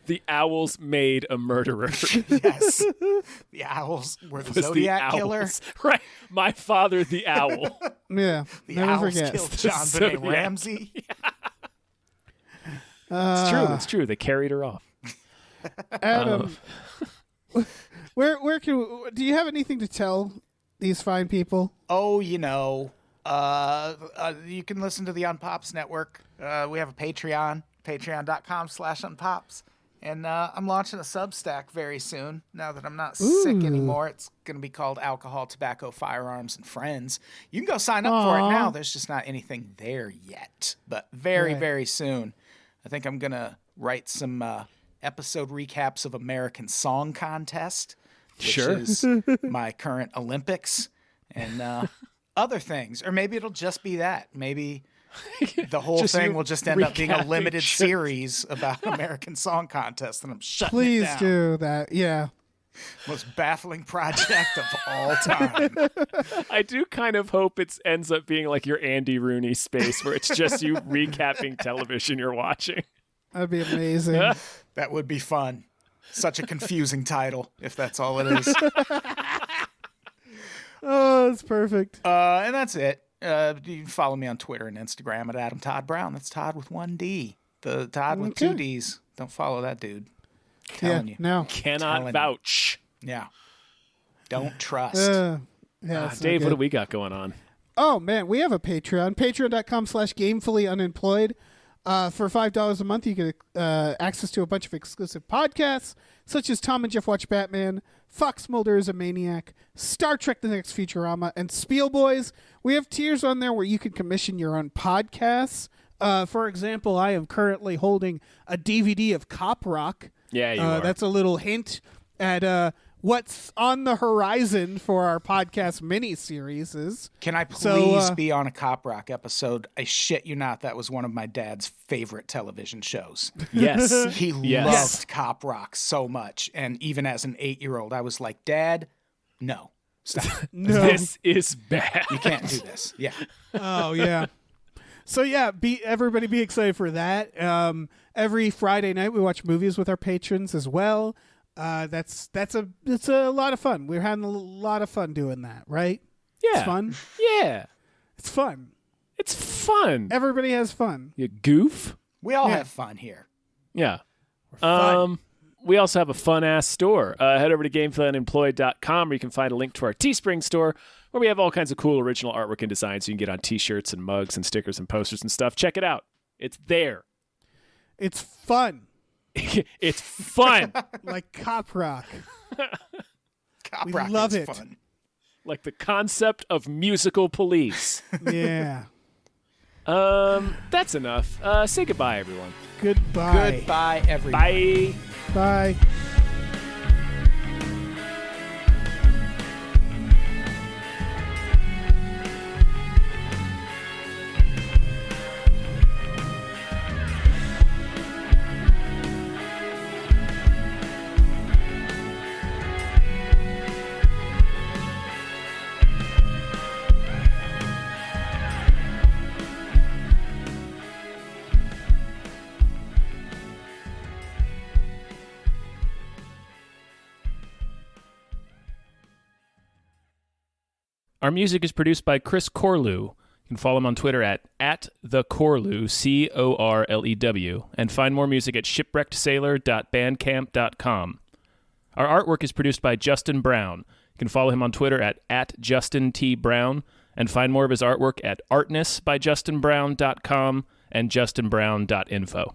The owls made a murderer. Yes. The owls were the Zodiac killer. Right. My father, the owl. Yeah. The owls killed John Benet Ramsey. It's true. They carried her off. Adam, where do you have anything to tell these fine people? Oh, you can listen to the Unpops Network. We have a Patreon. Patreon.com/unpops. And I'm launching a Substack very soon. Now that I'm not sick anymore, it's going to be called Alcohol, Tobacco, Firearms, and Friends. You can go sign up for it now. There's just not anything there yet. But very, very soon, I think I'm going to write some episode recaps of American Song Contest, which is my current Olympics, and other things. Or maybe it'll just be that. Maybe the whole thing will just end up being a limited series about American Song Contest, and I'm shutting it down. Please do that. Yeah. Most baffling project of all time. I do kind of hope it ends up being like your Andy Rooney space, where it's just you recapping television you're watching. That'd be amazing. That would be fun. Such a confusing title, if that's all it is. Oh, that's perfect. And that's it. You can follow me on Twitter and Instagram at Adam Todd Brown. That's Todd with 1 D. The Todd with 2 Ds. Don't follow that dude. Telling you. No. Cannot vouch. Yeah. Don't trust. Dave, what do we got going on? Oh, man, we have a Patreon. Patreon.com/gamefullyunemployed. For $5 a month, you get access to a bunch of exclusive podcasts, such as Tom and Jeff Watch Batman, Fox Mulder is a Maniac, Star Trek The Next Futurama, and Spiel Boys. We have tiers on there where you can commission your own podcasts. For example, I am currently holding a DVD of Cop Rock. Yeah, you are. That's a little hint at what's on the horizon for our podcast mini-series. Can I please be on a Cop Rock episode? I shit you not, that was one of my dad's favorite television shows. Yes. He loved Cop Rock so much. And even as an 8-year-old, I was like, Dad, no. Stop. No. This is bad. You can't do this. Yeah. Oh, yeah. So, yeah, everybody be excited for that. Every Friday night, we watch movies with our patrons as well. It's a lot of fun. We're having a lot of fun doing that, right? Yeah. It's fun. Yeah. It's fun. It's fun. Everybody has fun. You goof. We all have fun here. Yeah. Fun. We also have a fun-ass store. Head over to gamefullyunemployed.com where you can find a link to our Teespring store where we have all kinds of cool original artwork and designs you can get on T-shirts and mugs and stickers and posters and stuff. Check it out. It's there. It's fun. It's fun. Like Cop Rock. Cop We Rock love is it. fun. Like the concept of musical police. Yeah. That's enough. Say goodbye, everyone. Goodbye. Goodbye, everyone. Bye. Bye. Our music is produced by Chris Corlew. You can follow him on Twitter at @thecorlew, Corlew, and find more music at shipwreckedsailor.bandcamp.com. Our artwork is produced by Justin Brown. You can follow him on Twitter at @JustinTBrown, and find more of his artwork at artnessbyjustinbrown.com and justinbrown.info.